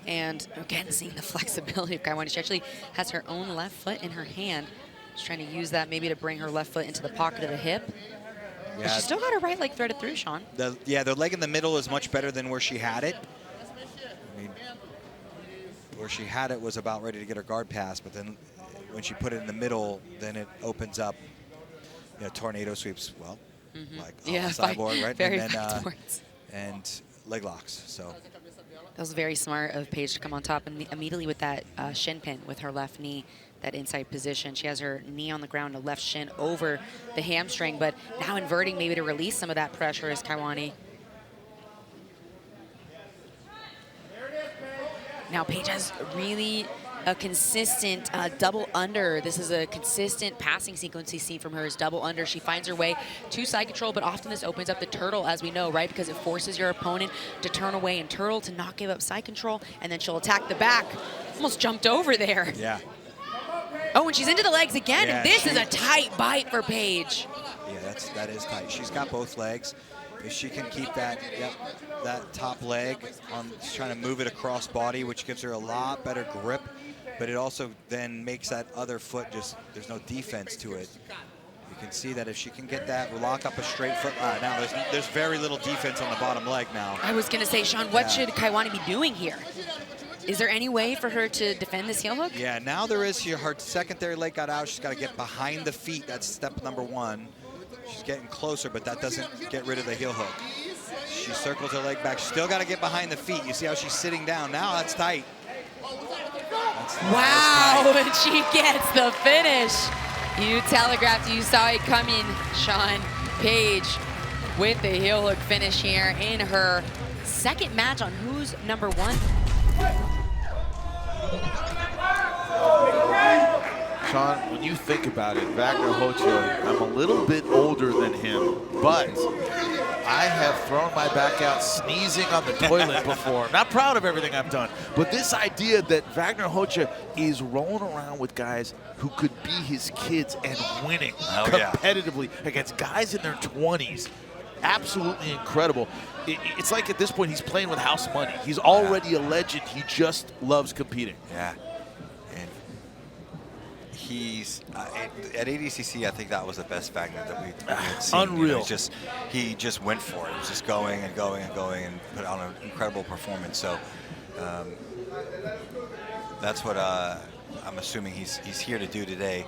And again, seeing the flexibility of Kaiwani. She actually has her own left foot in her hand. She's trying to use that maybe to bring her left foot into the pocket of the hip. Yeah. But she's still got her right leg threaded through, Sean. The leg in the middle is much better than where she had it. I mean, where she had it was about ready to get her guard pass, but then when she put it in the middle, then it opens up, tornado sweeps, like a cyborg, right? Very and then, backwards. And leg locks. So That was very smart of Paige to come on top and immediately with that shin pin with her left knee, that inside position. She has her knee on the ground, the left shin over the hamstring, but now inverting maybe to release some of that pressure is Kaiwani. Now Paige has really a consistent double under. This is a consistent passing sequence you see from her is double under. She finds her way to side control, but often this opens up the turtle, as we know, right? Because it forces your opponent to turn away and turtle to not give up side control, and then she'll attack the back. Almost jumped over there. Yeah. Oh, and she's into the legs again, Yeah, and this is a tight bite for Paige. Yeah, that is tight. She's got both legs. If she can keep that, that top leg on, she's trying to move it across body, which gives her a lot better grip, but it also then makes that other foot just, there's no defense to it. You can see that if she can get that, lock up a straight foot. Now there's very little defense on the bottom leg now. I was gonna say, Sean, what should Kaiwani be doing here? Is there any way for her to defend this heel hook? Yeah, now there is. Her secondary leg got out. She's got to get behind the feet. That's step number one. She's getting closer, but that doesn't get rid of the heel hook. She circles her leg back. She's still got to get behind the feet. You see how she's sitting down. Now that's tight. Wow, and she gets the finish. You telegraphed, you saw it coming, Sean. Paige with the heel hook finish here in her second match on Who's Number One. Sean, when you think about it, Wagner Hocha, I'm a little bit older than him, but I have thrown my back out sneezing on the toilet before. Not proud of everything I've done, but this idea that Wagner Hocha is rolling around with guys who could be his kids and winning competitively against guys in their 20s, absolutely incredible. It's like at this point he's playing with house money. He's already a legend. He just loves competing. Yeah. And he's at ADCC, I think that was the best Wagner that we had seen. Unreal. You know, he just went for it. He was just going and going and going and put on an incredible performance. So that's what I'm assuming he's here to do today.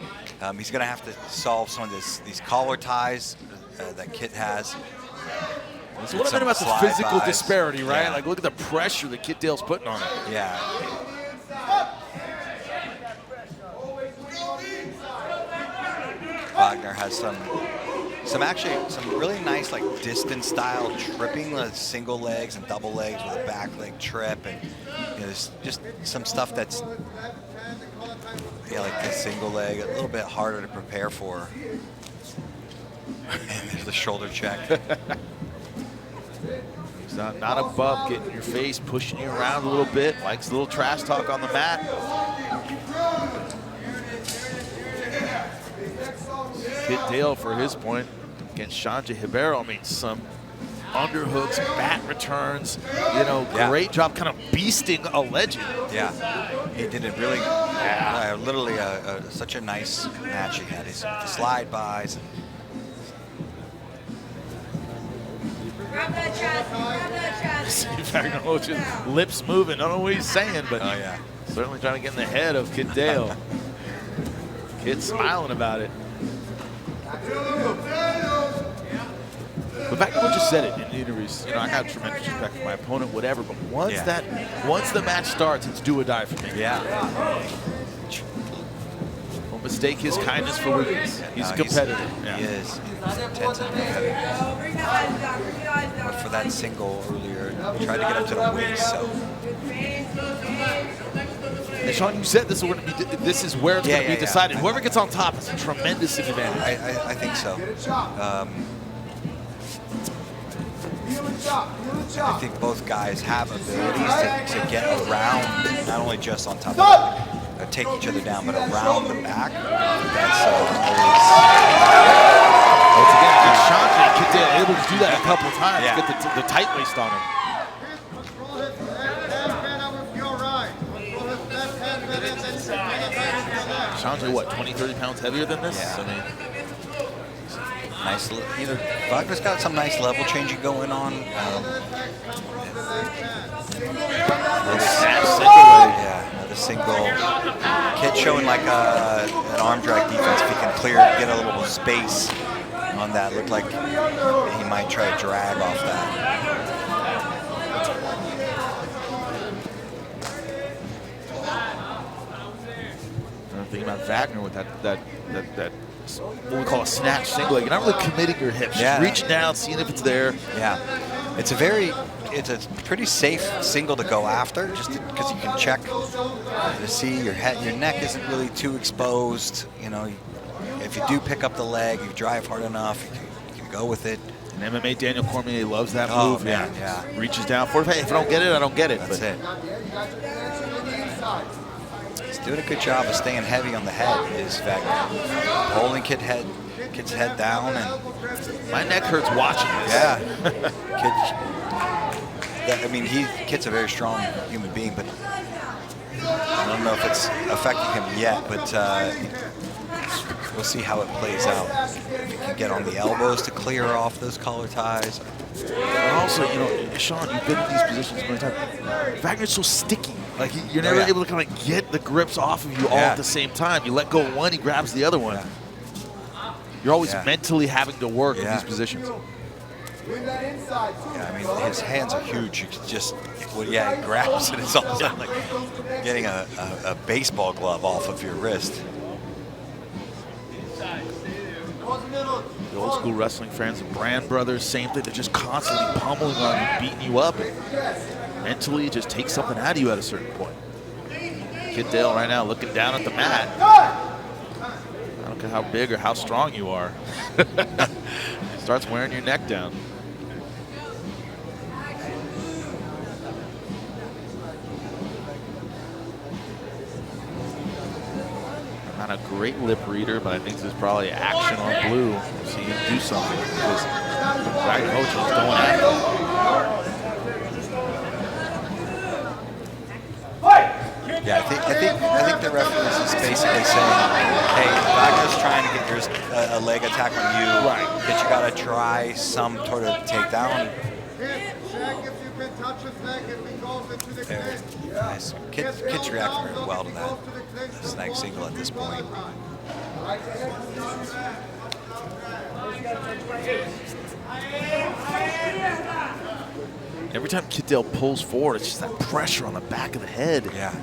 He's going to have to solve some of these collar ties that Kit has. So what I meant about the physical disparity, right? Yeah. Like, look at the pressure that Kit Dale's putting on him. Yeah. Wagner has some really nice like distance style tripping, single legs and double legs with a back leg trip, and there's just some stuff that's like the single leg a little bit harder to prepare for. And there's the shoulder check. He's not above getting your face, pushing you around a little bit, likes a little trash talk on the mat. Kit Dale, for his point, against Shanja Ribeiro, I mean, some underhooks, bat returns, great job kind of beasting a legend. Yeah, he did it really, literally such a nice match. He had his slide-bys. Wagner Hocha's lips moving. I don't know what he's saying, but certainly trying to get in the head of Kit Dale. Kid smiling about it. But Wagner Hocha said it in the interviews. I got tremendous respect for my opponent, whatever. But once the match starts, it's do or die for me. Yeah. Don't mistake his kindness for weakness. He's a competitor. He is. He's intense and competitive. But for that single earlier, he tried to get up to the waist. So. And Sean, you said this is where it's going to be decided. Whoever gets on top is a tremendous advantage. I think so. I think both guys have abilities to get around, not only just on top of it, take each other down, but around the back. That's once again, Shanja and Kit Dale able to do that a couple times. Get the tight waist on him. Shanja, what, 20, 30 pounds heavier than this? Yeah. I mean, nice. Wagner's got some nice level changing going on. Another single. Kit showing like an arm drag defense. If he can get a little space on that, looked like he might try to drag off that. thing about Wagner with that what we call a snatch single leg. You're not really committing your hips. Yeah. Just reaching down, seeing if it's there. Yeah, it's a pretty safe single to go after, just because you can check to see your head, your neck isn't really too exposed. You know, if you do pick up the leg, you drive hard enough, you can go with it. In MMA, Daniel Cormier loves that Oh, move. man, yeah. Reaches down for it. Hey, if I don't get it, I don't get it. That's it. He's doing a good job of staying heavy on the head. Is Wagner holding kid's head down, and My neck hurts watching this. yeah, Kid's a very strong human being, but I don't know if it's affecting him yet. But we'll see how it plays out. If he can get on the elbows to clear off those collar ties. And also, you know, Sean, you've been in these positions many times. Wagner's so sticky. Like, you're never able to kind of get the grips off of you all at the same time. You let go of one, he grabs the other one. Yeah. You're always mentally having to work in these positions. Yeah, I mean, his hands are huge. You can just, he grabs it. It's almost like getting a baseball glove off of your wrist. The old school wrestling fans, the Brand brothers, same thing. They're just constantly pummeling on you, beating you up. And mentally, it just takes something out of you at a certain point. Kid Dale right now looking down at the mat. I don't care how big or how strong you are. Starts wearing your neck down. Not a great lip reader, but I think there's probably action on blue. We'll see him do something because Wagner Hocha is going after him. Yeah, I think the referee is basically saying, hey, Wagner's trying to get a leg attack on you, but you got to try some sort of takedown. There. Nice. Kid's reacting very well to that snag single at this point. Every time Kid Dale pulls forward, it's just that pressure on the back of the head. Yeah.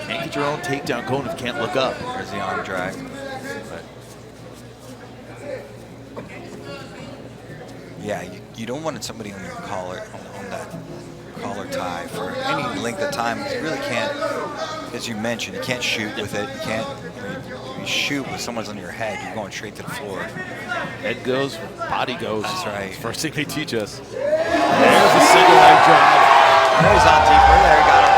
Can't get your own takedown going if you can't look up. There's the arm drag. Yeah, you don't want somebody on your collar, on that collar tie for any length of time. You really can't, as you mentioned, you can't shoot with it. You can't, if you shoot with someone's on your head, you're going straight to the floor. Head goes, body goes. That's right. First thing they teach us. There's a single leg drive. There he's on deeper. There he got him.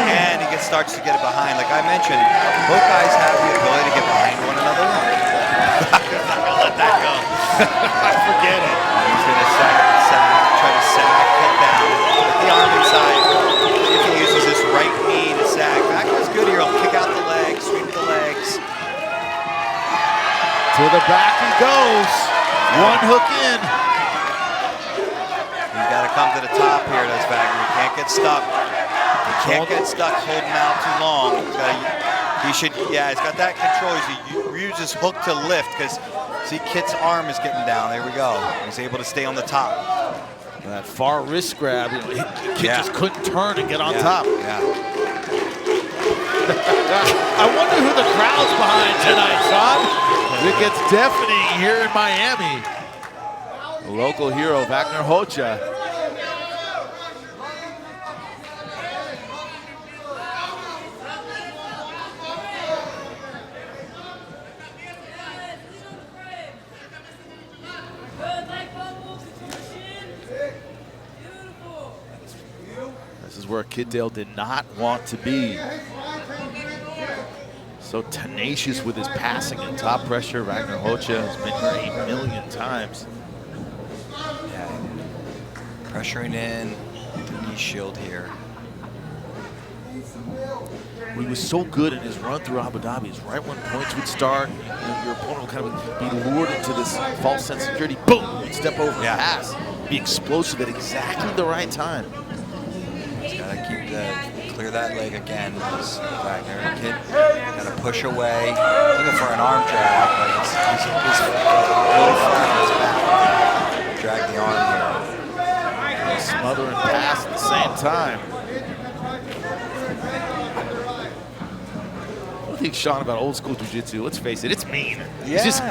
And he starts to get it behind. Like I mentioned, both guys have the ability to get behind one another. I'm not going to let that go. Forget it. He's going to try to sag, hit down, put the arm inside. See if he uses his right knee to sag. Wagner's good here. He'll kick out the legs, sweep the legs. To the back he goes. One hook in. He's got to come to the top here, does Wagner. He can't get stuck. He can't get stuck holding out too long. He's got that control. He uses hook to lift because see, Kit's arm is getting down. There we go. He's able to stay on the top. That far wrist grab, Kit just couldn't turn and get on top. Yeah. I wonder who the crowd's behind tonight, Sean. It gets deafening here in Miami. The local hero, Wagner Hocha. This is where Kid Dale did not want to be. So tenacious with his passing and top pressure. Wagner Hocha has been here 8 million times. Yeah. Pressuring in, knee shield here. He was so good in his run through Abu Dhabi. Is right when points would start, your opponent would kind of be lured into this false sense of security. Boom! He'd step over and pass. Be explosive at exactly the right time. He's got to keep clear that leg again. Wagner Kid got to push away, looking for an arm drag, but he's really flat on his back. Drag the arm here. Smother and pass at the same time. thing, Sean, about old school jiu-jitsu, let's face it, it's mean. Yeah. It's just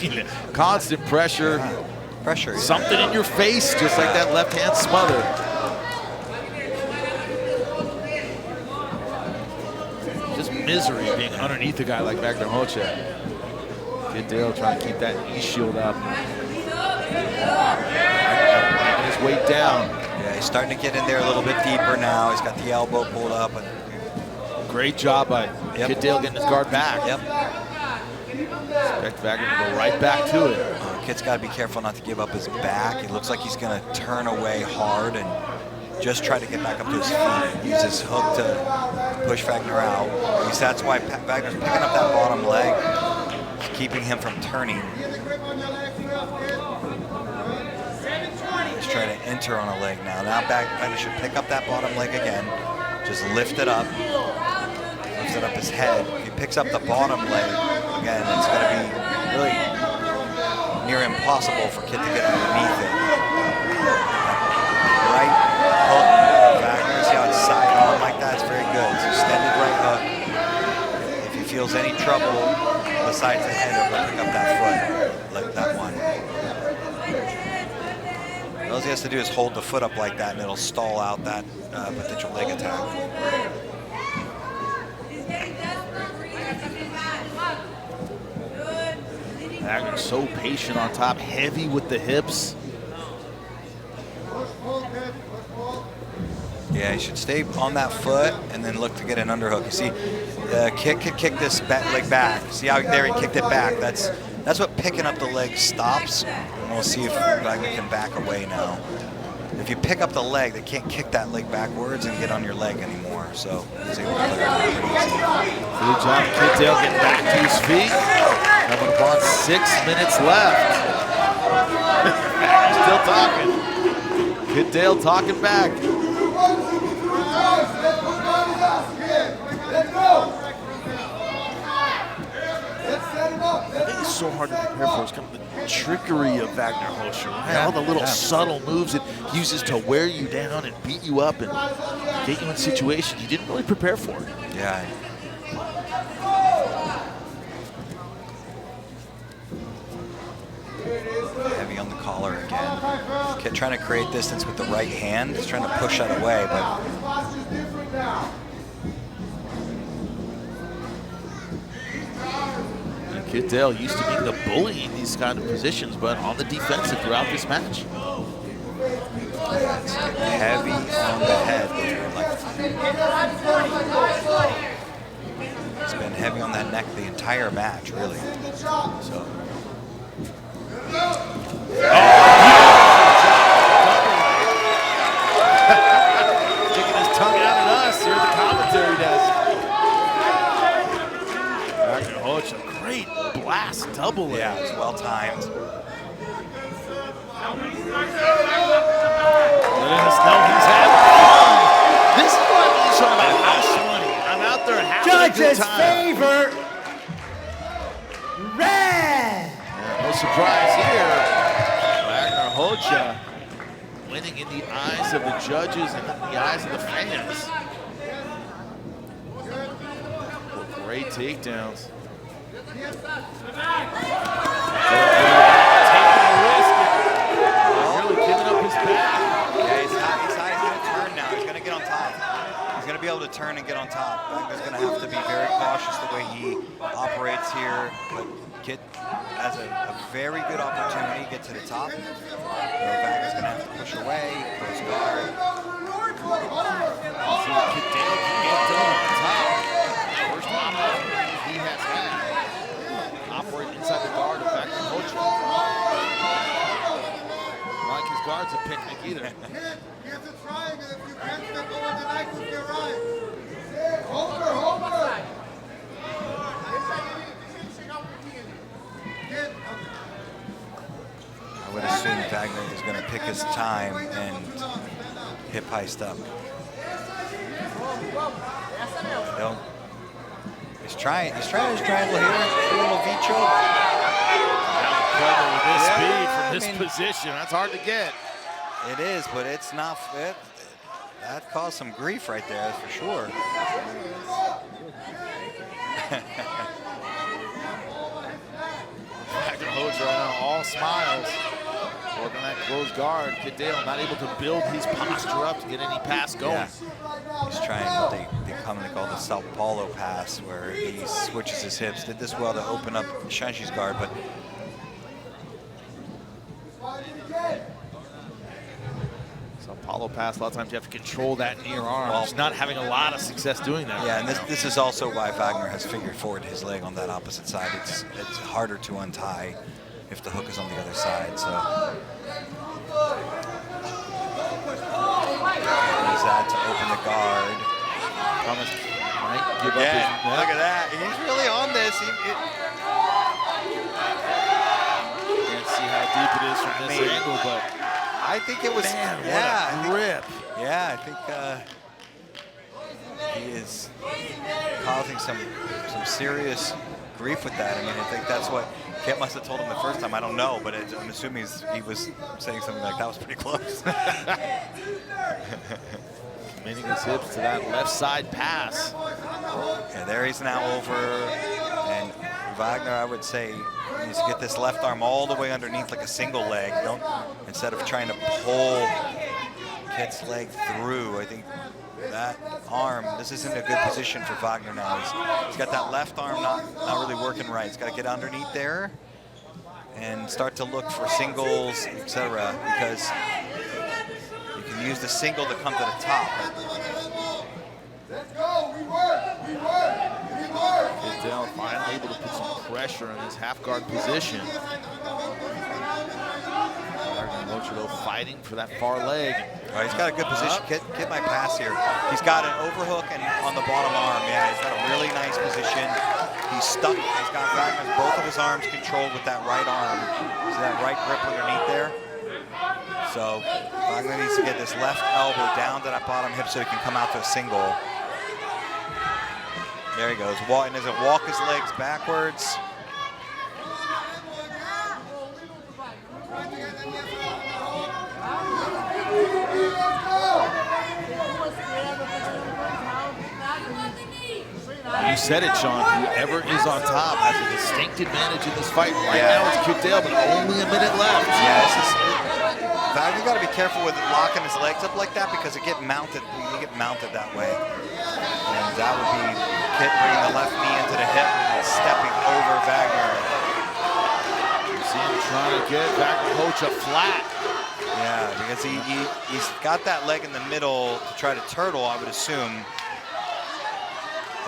mean. Constant pressure. Yeah. Pressure. Something in your face, just like that left hand smother. Just misery being underneath a guy like Wagner Hocha. Kid Dale trying to keep that knee shield up. Bringing his weight down. Yeah, he's starting to get in there a little bit deeper now. He's got the elbow pulled up. And great job by Kid Dale getting his guard back. Yep. Expect Wagner to go right back to it. Kid's got to be careful not to give up his back. It looks like he's going to turn away hard and just try to get back up to his feet. Use his hook to push Wagner out. At least that's why Wagner's picking up that bottom leg, keeping him from turning. He's trying to enter on a leg now. Now Wagner should pick up that bottom leg again. Just lift it up. Lifts it up his head. If he picks up the bottom leg, again, it's going to be really near impossible for Kid to get underneath it. Right hook, Wagner, see how it's side on like that? It's very good. It's extended right hook. If he feels any trouble besides the head, he'll go pick up that foot, like that one. All he has to do is hold the foot up like that and it'll stall out that potential leg attack. Wagner's so patient on top, heavy with the hips. Yeah, he should stay on that foot and then look to get an underhook. You see, Kid could kick this leg back. See how there he kicked it back? That's what picking up the leg stops. And we'll see if Wagner can back away now. If you pick up the leg, they can't kick that leg backwards and get on your leg anymore. So he's able to clear it pretty easy. Good job, Kid Dale getting back to his feet. Coming upon 6 minutes left. Still talking. Kid Dale talking back. I think it's so hard to prepare for. It's kind of the trickery of Wagner Hocha, right? Yeah, All the little subtle moves it uses to wear you down and beat you up and get you in situations you didn't really prepare for. Yeah. Heavy on the collar again. Kid trying to create distance with the right hand. He's trying to push that away, but Kid Dale used to being the bully in these kind of positions, but on the defensive throughout this match. it's heavy on the head there. It's been heavy on that neck the entire match, really. So. Sticking his tongue out at us here at the commentary desk. Wagner Hocha, great blast double leg. Yeah, it's well timed. Letting us know he's having fun. This is what I'm talking about. House money. I'm out there having a good Judges' time. favor, red. No surprise here. Wagner Hocha winning in the eyes of the judges and in the eyes of the fans. Great takedowns. Taking a risk and really giving up his back. Yeah, he's high. He's going to turn now. He's going to get on top. He's going to be able to turn and get on top. Wagner's going to have to be very cautious the way he operates here. But Kid has a very good opportunity to get to the top. Wagner's going to have to push away, close guard. See what Kid Dale can get done on top. First opportunity he has had. Operate inside the guard of Wagner Hocha. Like his guard's a picnic either. Here's a triangle. If you can't step over the knife with your right. Over. I would assume Wagner is going to pick his time and hip heist up. He's trying his triangle here. A little V-choke. Clever with this speed from this position. That's hard to get. It is, but it's not. That caused some grief right there, that's for sure. Wagner Hoja right now, all smiles. Working that closed guard. Kid Dale not able to build his posture up to get any pass going. Yeah. He's trying what they commonly call the Sao Paulo pass, where he switches his hips. Did this well to open up Shanshi's guard, but Sao Paulo pass, a lot of times you have to control that near arm. Well, he's not having a lot of success doing that. yeah, and this is also why Wagner has fingered forward his leg on that opposite side. It's harder to untie if the hook is on the other side. So use that to open the guard. Thomas might give up Yeah, his, look at that. He's really on this. Can't see how deep it is from this angle, but I think it was, man, yeah, what a grip. I think he is causing some serious grief with that. I mean, I think that's what Kit must have told him the first time. I don't know, but I'm assuming he was saying something like that was pretty close. Committing his hips to that left side pass. Yeah, there he's now over, and Wagner, I would say, needs to get this left arm all the way underneath like a single leg. Instead of trying to pull Kit's leg through. I think that arm, this isn't a good position for Wagner now. He's got that left arm not really working right. He's got to get underneath there and start to look for singles, etc. Because you can use the single to come to the top. Let's go. We work. Kid Dale finally able to put some pressure on his half guard position. Lochado fighting for that far leg. He's got a good position. Kit might pass here. He's got an overhook and on the bottom arm. Yeah, he's got a really nice position. He's stuck. He's got both of his arms controlled with that right arm. See that right grip underneath there? So Wagner needs to get this left elbow down to that bottom hip so he can come out to a single. There he goes. And does it walk his legs backwards? You said it, Sean. Whoever is on top has a distinct advantage in this fight. Right now it's Kid Dale, but only a minute left. Yeah, you got to be careful with locking his legs up like that because it get mounted. You get mounted that way, and that would be Kit bringing the left knee into the hip and stepping over Wagner. You see him trying to get Wagner Hoja flat. Yeah, because he's got that leg in the middle to try to turtle, I would assume.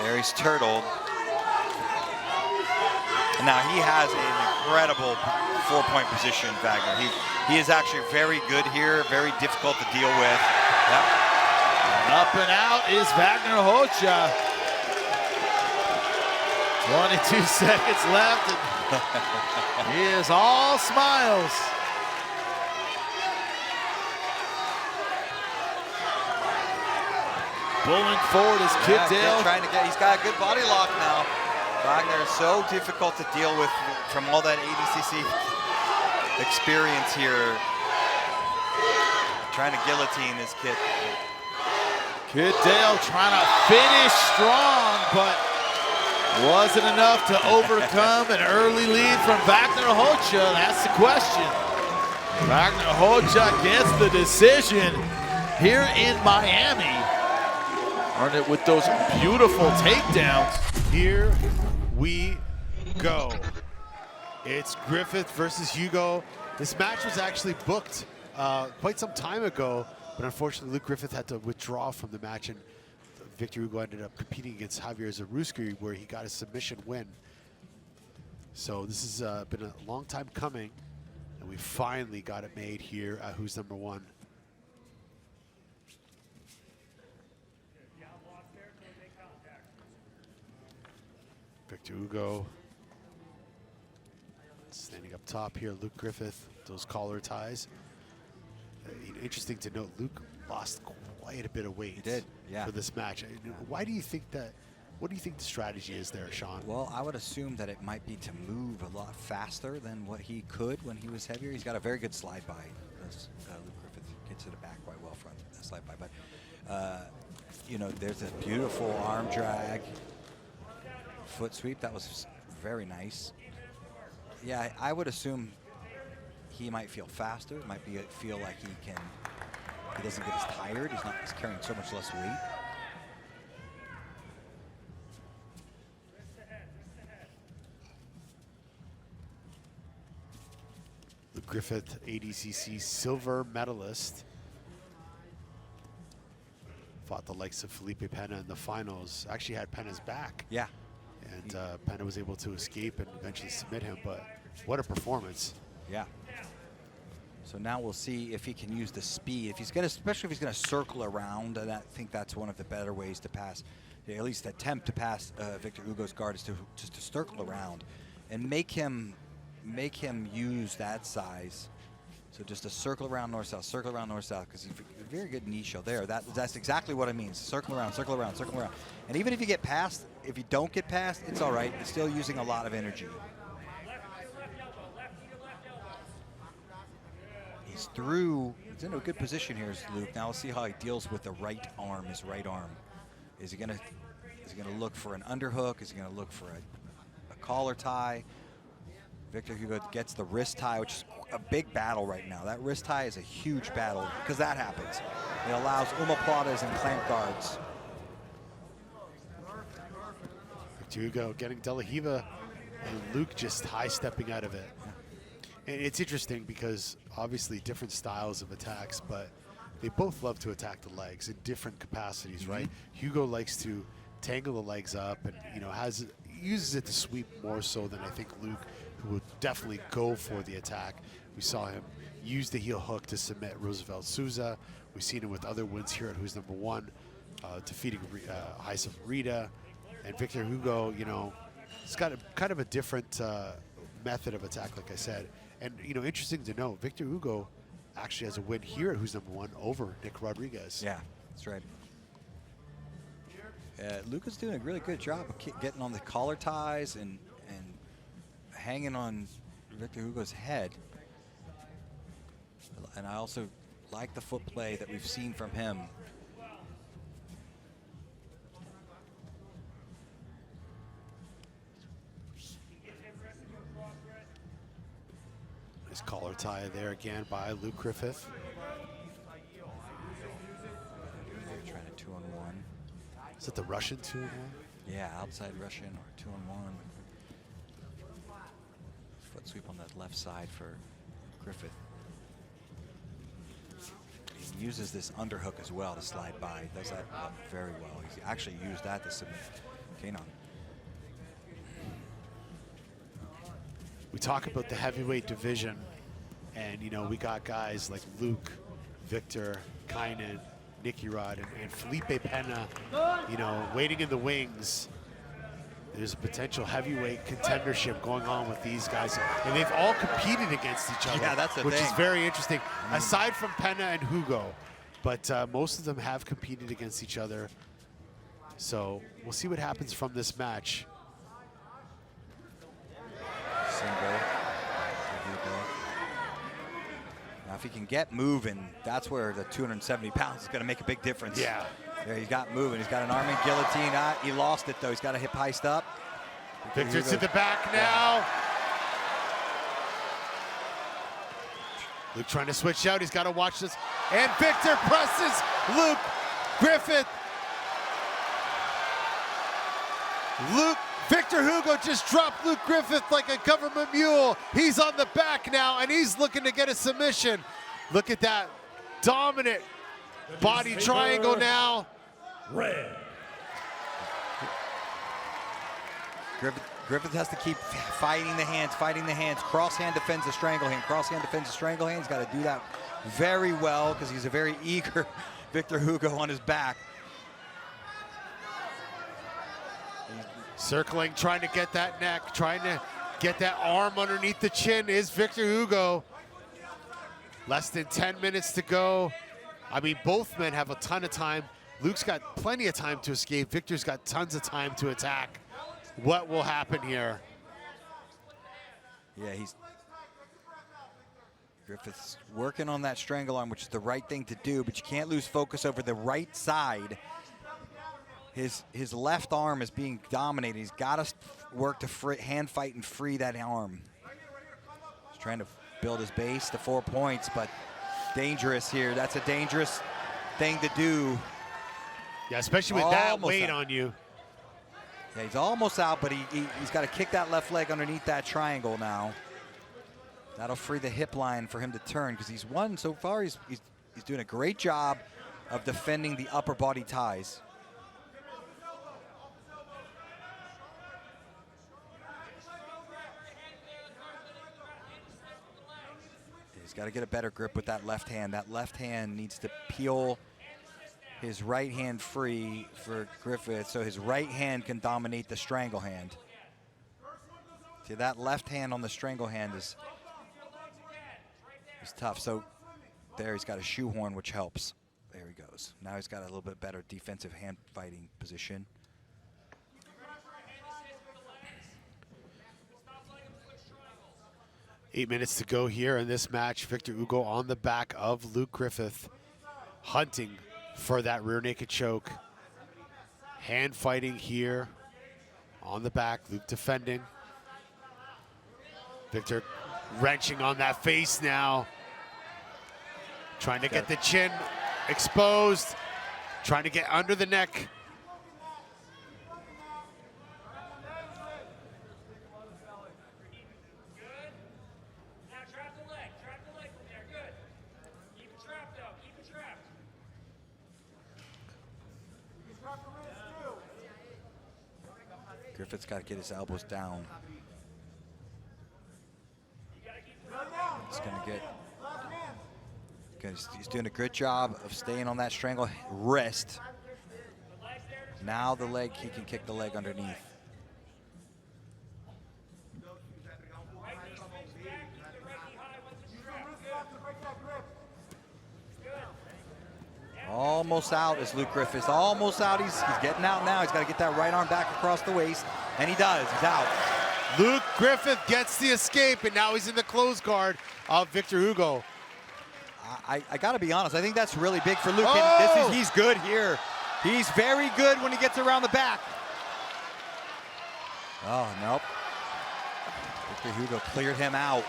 There he's turtled. And now he has an incredible four-point position, Wagner. He is actually very good here, very difficult to deal with. Yep. And up and out is Wagner Hoja. 22 seconds left. And he is all smiles. Pulling forward is Kid Dale. He's got a good body lock now. Wagner is so difficult to deal with from all that ADCC experience here. Trying to guillotine this kid. Kid Dale trying to finish strong, but wasn't enough to overcome an early lead from Wagner Hoja. That's the question. Wagner Hoja gets the decision here in Miami. Earned it with those beautiful takedowns. Here we go. It's Griffith versus Hugo. This match was actually booked quite some time ago, but unfortunately Luke Griffith had to withdraw from the match, and Victor Hugo ended up competing against Javier Zaruski, where he got a submission win. So this has been a long time coming, and we finally got it made here at Who's Number One. Victor Hugo standing up top here. Luke Griffith, those collar ties. Interesting to note, Luke lost quite a bit of weight. He did, yeah. For this match. Why do you think that? What do you think the strategy is there, Sean? Well, I would assume that it might be to move a lot faster than what he could when he was heavier. He's got a very good slide by. Luke Griffith gets to the back quite well from the slide by, but you know, there's a beautiful arm drag foot sweep. That was very nice. Yeah, I would assume he might feel faster. Might feel like he doesn't get as tired. He's carrying so much less weight. Luke Griffith, ADCC silver medalist. Fought the likes of Felipe Pena in the finals. Actually had Pena's back. Yeah. And Pena was able to escape and eventually submit him, but what a performance. Yeah. So now we'll see if he can use the speed. If he's gonna, especially if he's gonna circle around, and I think that's one of the better ways to pass, at least attempt to pass Victor Hugo's guard, is to just to circle around and make him use that size. So just to circle around north-south, because he's a very good niche there. That's exactly what it means. Circle around, circle around, circle around. And even if you get past, if you don't get past, it's all right. It's still using a lot of energy. He's in a good position here, is Luke. Now we'll see how he deals with the right arm, his right arm. Is he gonna look for an underhook? Is he gonna look for a collar tie? Victor Hugo gets the wrist tie, which is a big battle right now. That wrist tie is a huge battle because that happens. It allows omoplatas and clamp guards. Victor Hugo getting De La Riva and Luke just high stepping out of it. And it's interesting because obviously different styles of attacks, but they both love to attack the legs in different capacities, right? Hugo likes to tangle the legs up and uses it to sweep more so than I think Luke, who would definitely go for the attack. We saw him use the heel hook to submit Roosevelt Souza. We've seen him with other wins here at Who's Number One, defeating Heisa Rita. And Victor Hugo, he's got kind of a different method of attack, like I said. And, interesting to know, Victor Hugo actually has a win here at Who's Number One over Nick Rodriguez. Yeah, that's right. Luke is doing a really good job of getting on the collar ties and hanging on Victor Hugo's head. And I also like the foot play that we've seen from him. Nice collar tie there again by Luke Griffith. Trying a 2-on-1. Is it the Russian 2-on-1? Yeah, outside Russian or 2-on-1. Foot sweep on that left side for Griffith. He uses this underhook as well to slide by. He does that very well. He's actually used that to submit Kanon. We talk about the heavyweight division, and we got guys like Luke, Victor, Kynan, Nicky Rod, and Felipe Pena, waiting in the wings. There's a potential heavyweight contendership going on with these guys, and they've all competed against each other. Yeah, that's the which thing. is very interesting. Aside from Pena and Hugo, but most of them have competed against each other. So we'll see what happens from this match. Single. Now, if he can get moving, that's where the 270 pounds is going to make a big difference. Yeah. There, he's got moving. He's got an arm in guillotine. He lost it, though. He's got a hip heist up. Victor's to the back now. Luke trying to switch out. He's got to watch this. And Victor presses Luke Griffith. Victor Hugo just dropped Luke Griffith like a government mule. He's on the back now, and he's looking to get a submission. Look at that dominant body triangle now. Red. Griffith has to keep fighting the hands. Cross hand defends the strangle hand. Cross hand defends the strangle hand. He's got to do that very well because he's a very eager Victor Hugo on his back. Circling, trying to get that neck, trying to get that arm underneath the chin is Victor Hugo. Less than 10 minutes to go. I mean, both men have a ton of time. Luke's got plenty of time to escape. Victor's got tons of time to attack. What will happen here? Yeah, Griffith's working on that strangle arm, which is the right thing to do, but you can't lose focus over the right side. his left arm is being dominated. He's got to work to hand fight and free that arm. He's trying to build his base to 4 points, but dangerous here. That's a dangerous thing to do. Yeah, especially with that weight on you. Yeah, he's almost out, but he's got to kick that left leg underneath that triangle now. That'll free the hip line for him to turn, because he's won so far. He's doing a great job of defending the upper body ties. He's got to get a better grip with that left hand. That left hand needs to peel his right hand free for Griffith, so his right hand can dominate the strangle hand. See, that left hand on the strangle hand is tough. So there, he's got a shoehorn, which helps. There he goes. Now he's got a little bit better defensive hand fighting position. Eight minutes to go here in this match. Victor Hugo on the back of Luke Griffith, hunting for that rear naked choke. Hand fighting here on the back. Luke defending. Victor wrenching on that face now. Trying to get the chin exposed. Trying to get under the neck. Griffith's got to get his elbows down. He's going to get. He's doing a good job of staying on that strangle wrist. Now the leg, he can kick the leg underneath. Almost out is Luke Griffith. Almost out. He's getting out now. He's got to get that right arm back across the waist, and he does. He's out. Luke Griffith gets the escape, and now he's in the close guard of Victor Hugo. I got to be honest. I think that's really big for Luke. And he's good here. He's very good when he gets around the back. Oh, nope. Victor Hugo cleared him out.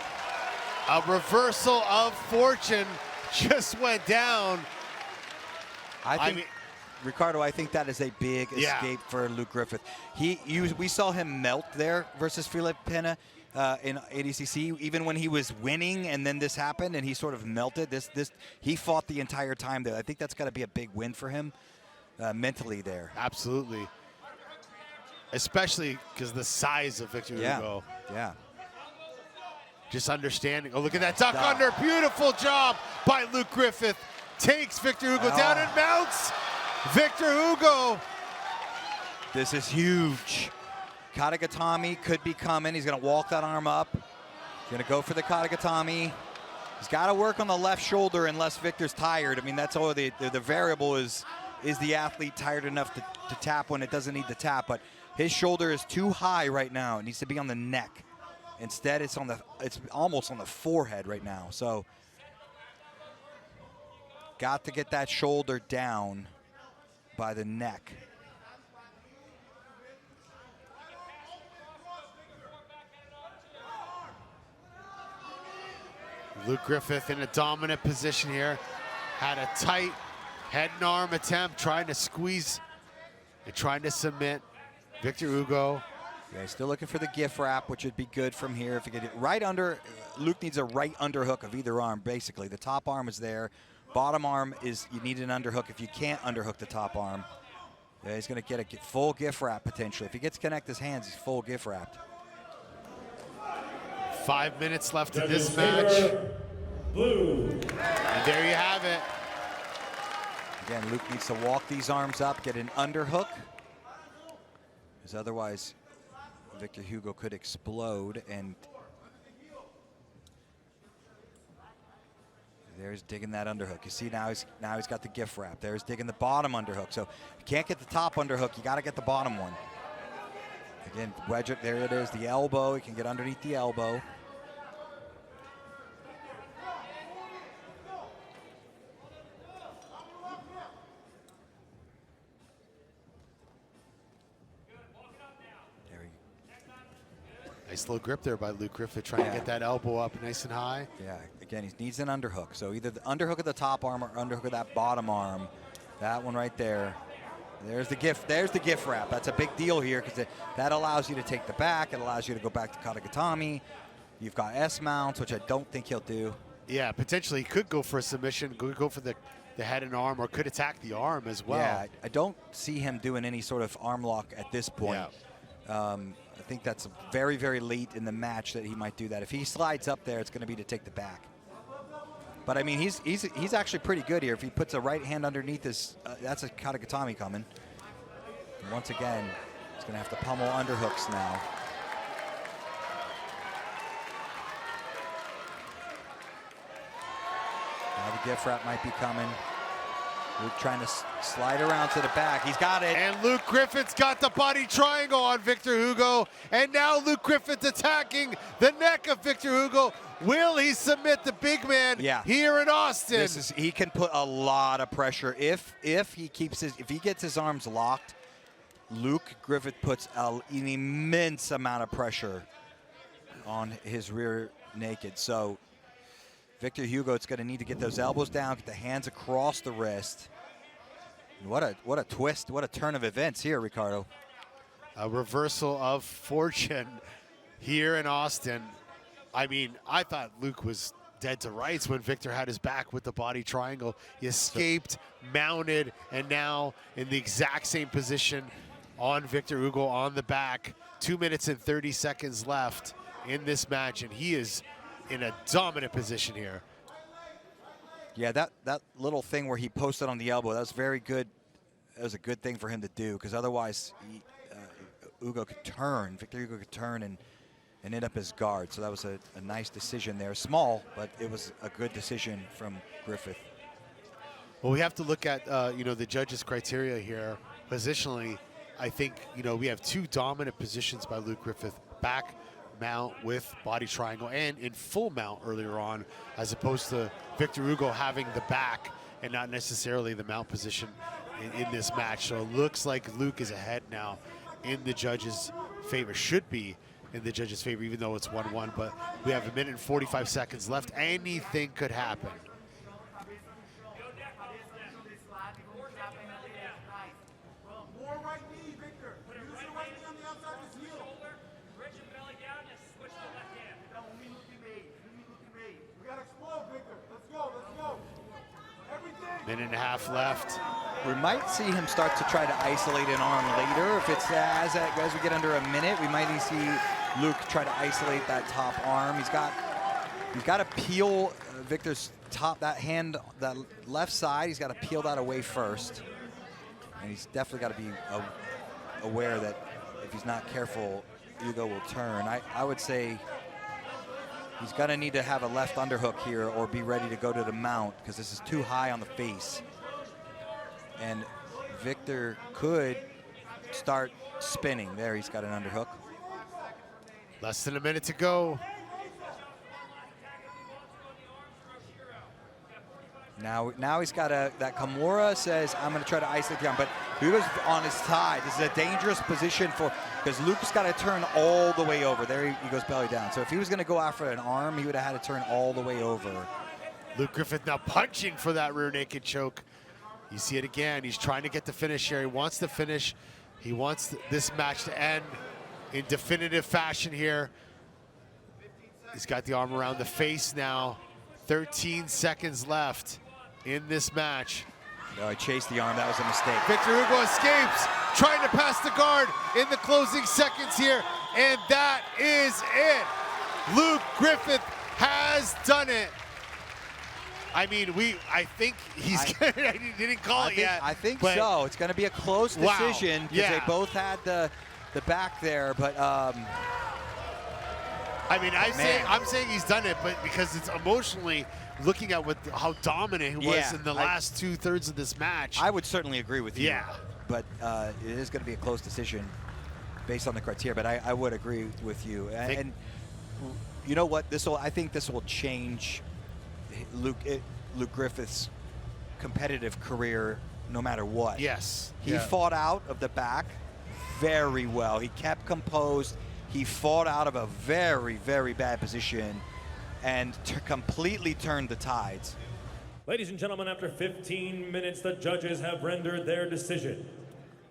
A reversal of fortune just went down. Ricardo, I think that is a big escape for Luke Griffith. We saw him melt there versus Felipe Pena in ADCC, even when he was winning, and then this happened, and he sort of melted. He fought the entire time there. I think that's got to be a big win for him mentally there. Absolutely. Especially because the size of Victor Hugo. Yeah. Just understanding. Oh, look at that duck under. Beautiful job by Luke Griffith. Takes Victor Hugo down and mounts Victor Hugo. This is huge. Katagatami could be coming. He's going to walk that arm up. He's going to go for the Katagatami. He's got to work on the left shoulder unless Victor's tired. I mean, that's all the variable is the athlete tired enough to tap when it doesn't need to tap. But his shoulder is too high right now. It needs to be on the neck. Instead, it's almost on the forehead right now. So got to get that shoulder down by the neck. Luke Griffith in a dominant position here. Had a tight head and arm attempt, trying to squeeze and trying to submit Victor Hugo. Yeah, he's still looking for the gift wrap, which would be good from here. If you get it right under, Luke needs a right underhook of either arm, basically. The top arm is there. Bottom arm is, you need an underhook if you can't underhook the top arm. Yeah, he's going to get a full gift wrap potentially. If he gets connect his hands, he's full gift wrapped. 5 minutes left in this match. Blue. And there you have it. Again, Luke needs to walk these arms up, get an underhook, because otherwise Victor Hugo could explode. And there's digging that underhook. You see now he's got the gift wrap. There's digging the bottom underhook. So if you can't get the top underhook, you got to get the bottom one. Again, wedge it. There it is. The elbow. He can get underneath the elbow. Nice low grip there by Luke Griffith, trying to get that elbow up nice and high. Yeah, again, he needs an underhook. So either the underhook of the top arm or underhook of that bottom arm. That one right there. There's the gift. There's the gift wrap. That's a big deal here because that allows you to take the back. It allows you to go back to Katagatami. You've got S mounts, which I don't think he'll do. Yeah, potentially he could go for a submission, could go for the head and arm, or could attack the arm as well. Yeah, I don't see him doing any sort of arm lock at this point. Yeah. I think that's very, very late in the match that he might do that. If he slides up there, it's going to be to take the back. But I mean, he's actually pretty good here. If he puts a right hand underneath his, that's a Katagatami coming. And once again, he's going to have to pummel underhooks now. Now the gift wrap might be coming. Luke trying to slide around to the back. He's got it. And Luke Griffith's got the body triangle on Victor Hugo. And now Luke Griffith attacking the neck of Victor Hugo. Will he submit the big man here in Austin? He can put a lot of pressure if he gets his arms locked. Luke Griffith puts an immense amount of pressure on his rear naked. So Victor Hugo is going to need to get those elbows down, get the hands across the wrist. What a twist, what a turn of events here, Ricardo. A reversal of fortune here in Austin. I mean, I thought Luke was dead to rights when Victor had his back with the body triangle. He escaped, mounted, and now in the exact same position on Victor Hugo on the back. 2 minutes and 30 seconds left in this match, and he is in a dominant position here. Yeah, that little thing where he posted on the elbow, that was very good. That was a good thing for him to do, because otherwise Hugo could turn, Victor Hugo could turn and end up as guard. So that was a nice decision there. Small, but it was a good decision from Griffith. Well, we have to look at the judges' criteria here. Positionally, I think we have two dominant positions by Luke Griffith: back mount with body triangle and in full mount earlier on, as opposed to Victor Hugo having the back and not necessarily the mount position in this match. So it looks like Luke is ahead now in the judges' favor, should be in the judges' favor, even though it's 1-1. But we have 1 minute and 45 seconds left. Anything could happen. More right knee, Victor. Use your right knee on the outside of his heel. We gotta explode, Victor. Let's go, let's go. Everything. Minute and a half left. We might see him start to try to isolate an arm later. If it's as we get under a minute, we might see Luke try to isolate that top arm. He's got to peel Victor's top, that hand, that left side. He's got to peel that away first. And he's definitely got to be aware that if he's not careful, Hugo will turn. I would say he's going to need to have a left underhook here or be ready to go to the mount, because this is too high on the face. And Victor could start spinning. There, he's got an underhook. Less than a minute to go. Now he's got that Kimura says, I'm going to try to isolate the arm, but Hugo's on his side. This is a dangerous position because Luke's got to turn all the way over. There he goes belly down. So if he was going to go after an arm, he would have had to turn all the way over. Luke Griffith now punching for that rear naked choke. You see it again. He's trying to get the finish here. He wants the finish. He wants this match to end in definitive fashion here. He's got the arm around the face now. 13 seconds left in this match. No, he chased the arm. That was a mistake. Victor Hugo escapes, trying to pass the guard in the closing seconds here, and that is it. Luke Griffith has done it. I mean, I think he's he didn't call it yet. I think so. It's going to be a close decision because they both had the back there, but I mean, I'm saying he's done it, but because it's emotionally looking at how dominant he was in the last 2/3 of this match. I would certainly agree with you. Yeah. But it is going to be a close decision based on the criteria, but I would agree with you. And you know what? I think this will change Luke Griffith's competitive career no matter what. Yes. He fought out of the back very well. He kept composed. He fought out of a very, very bad position and completely turned the tides. Ladies and gentlemen, after 15 minutes, the judges have rendered their decision.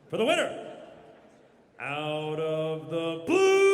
For the winner, out of the blue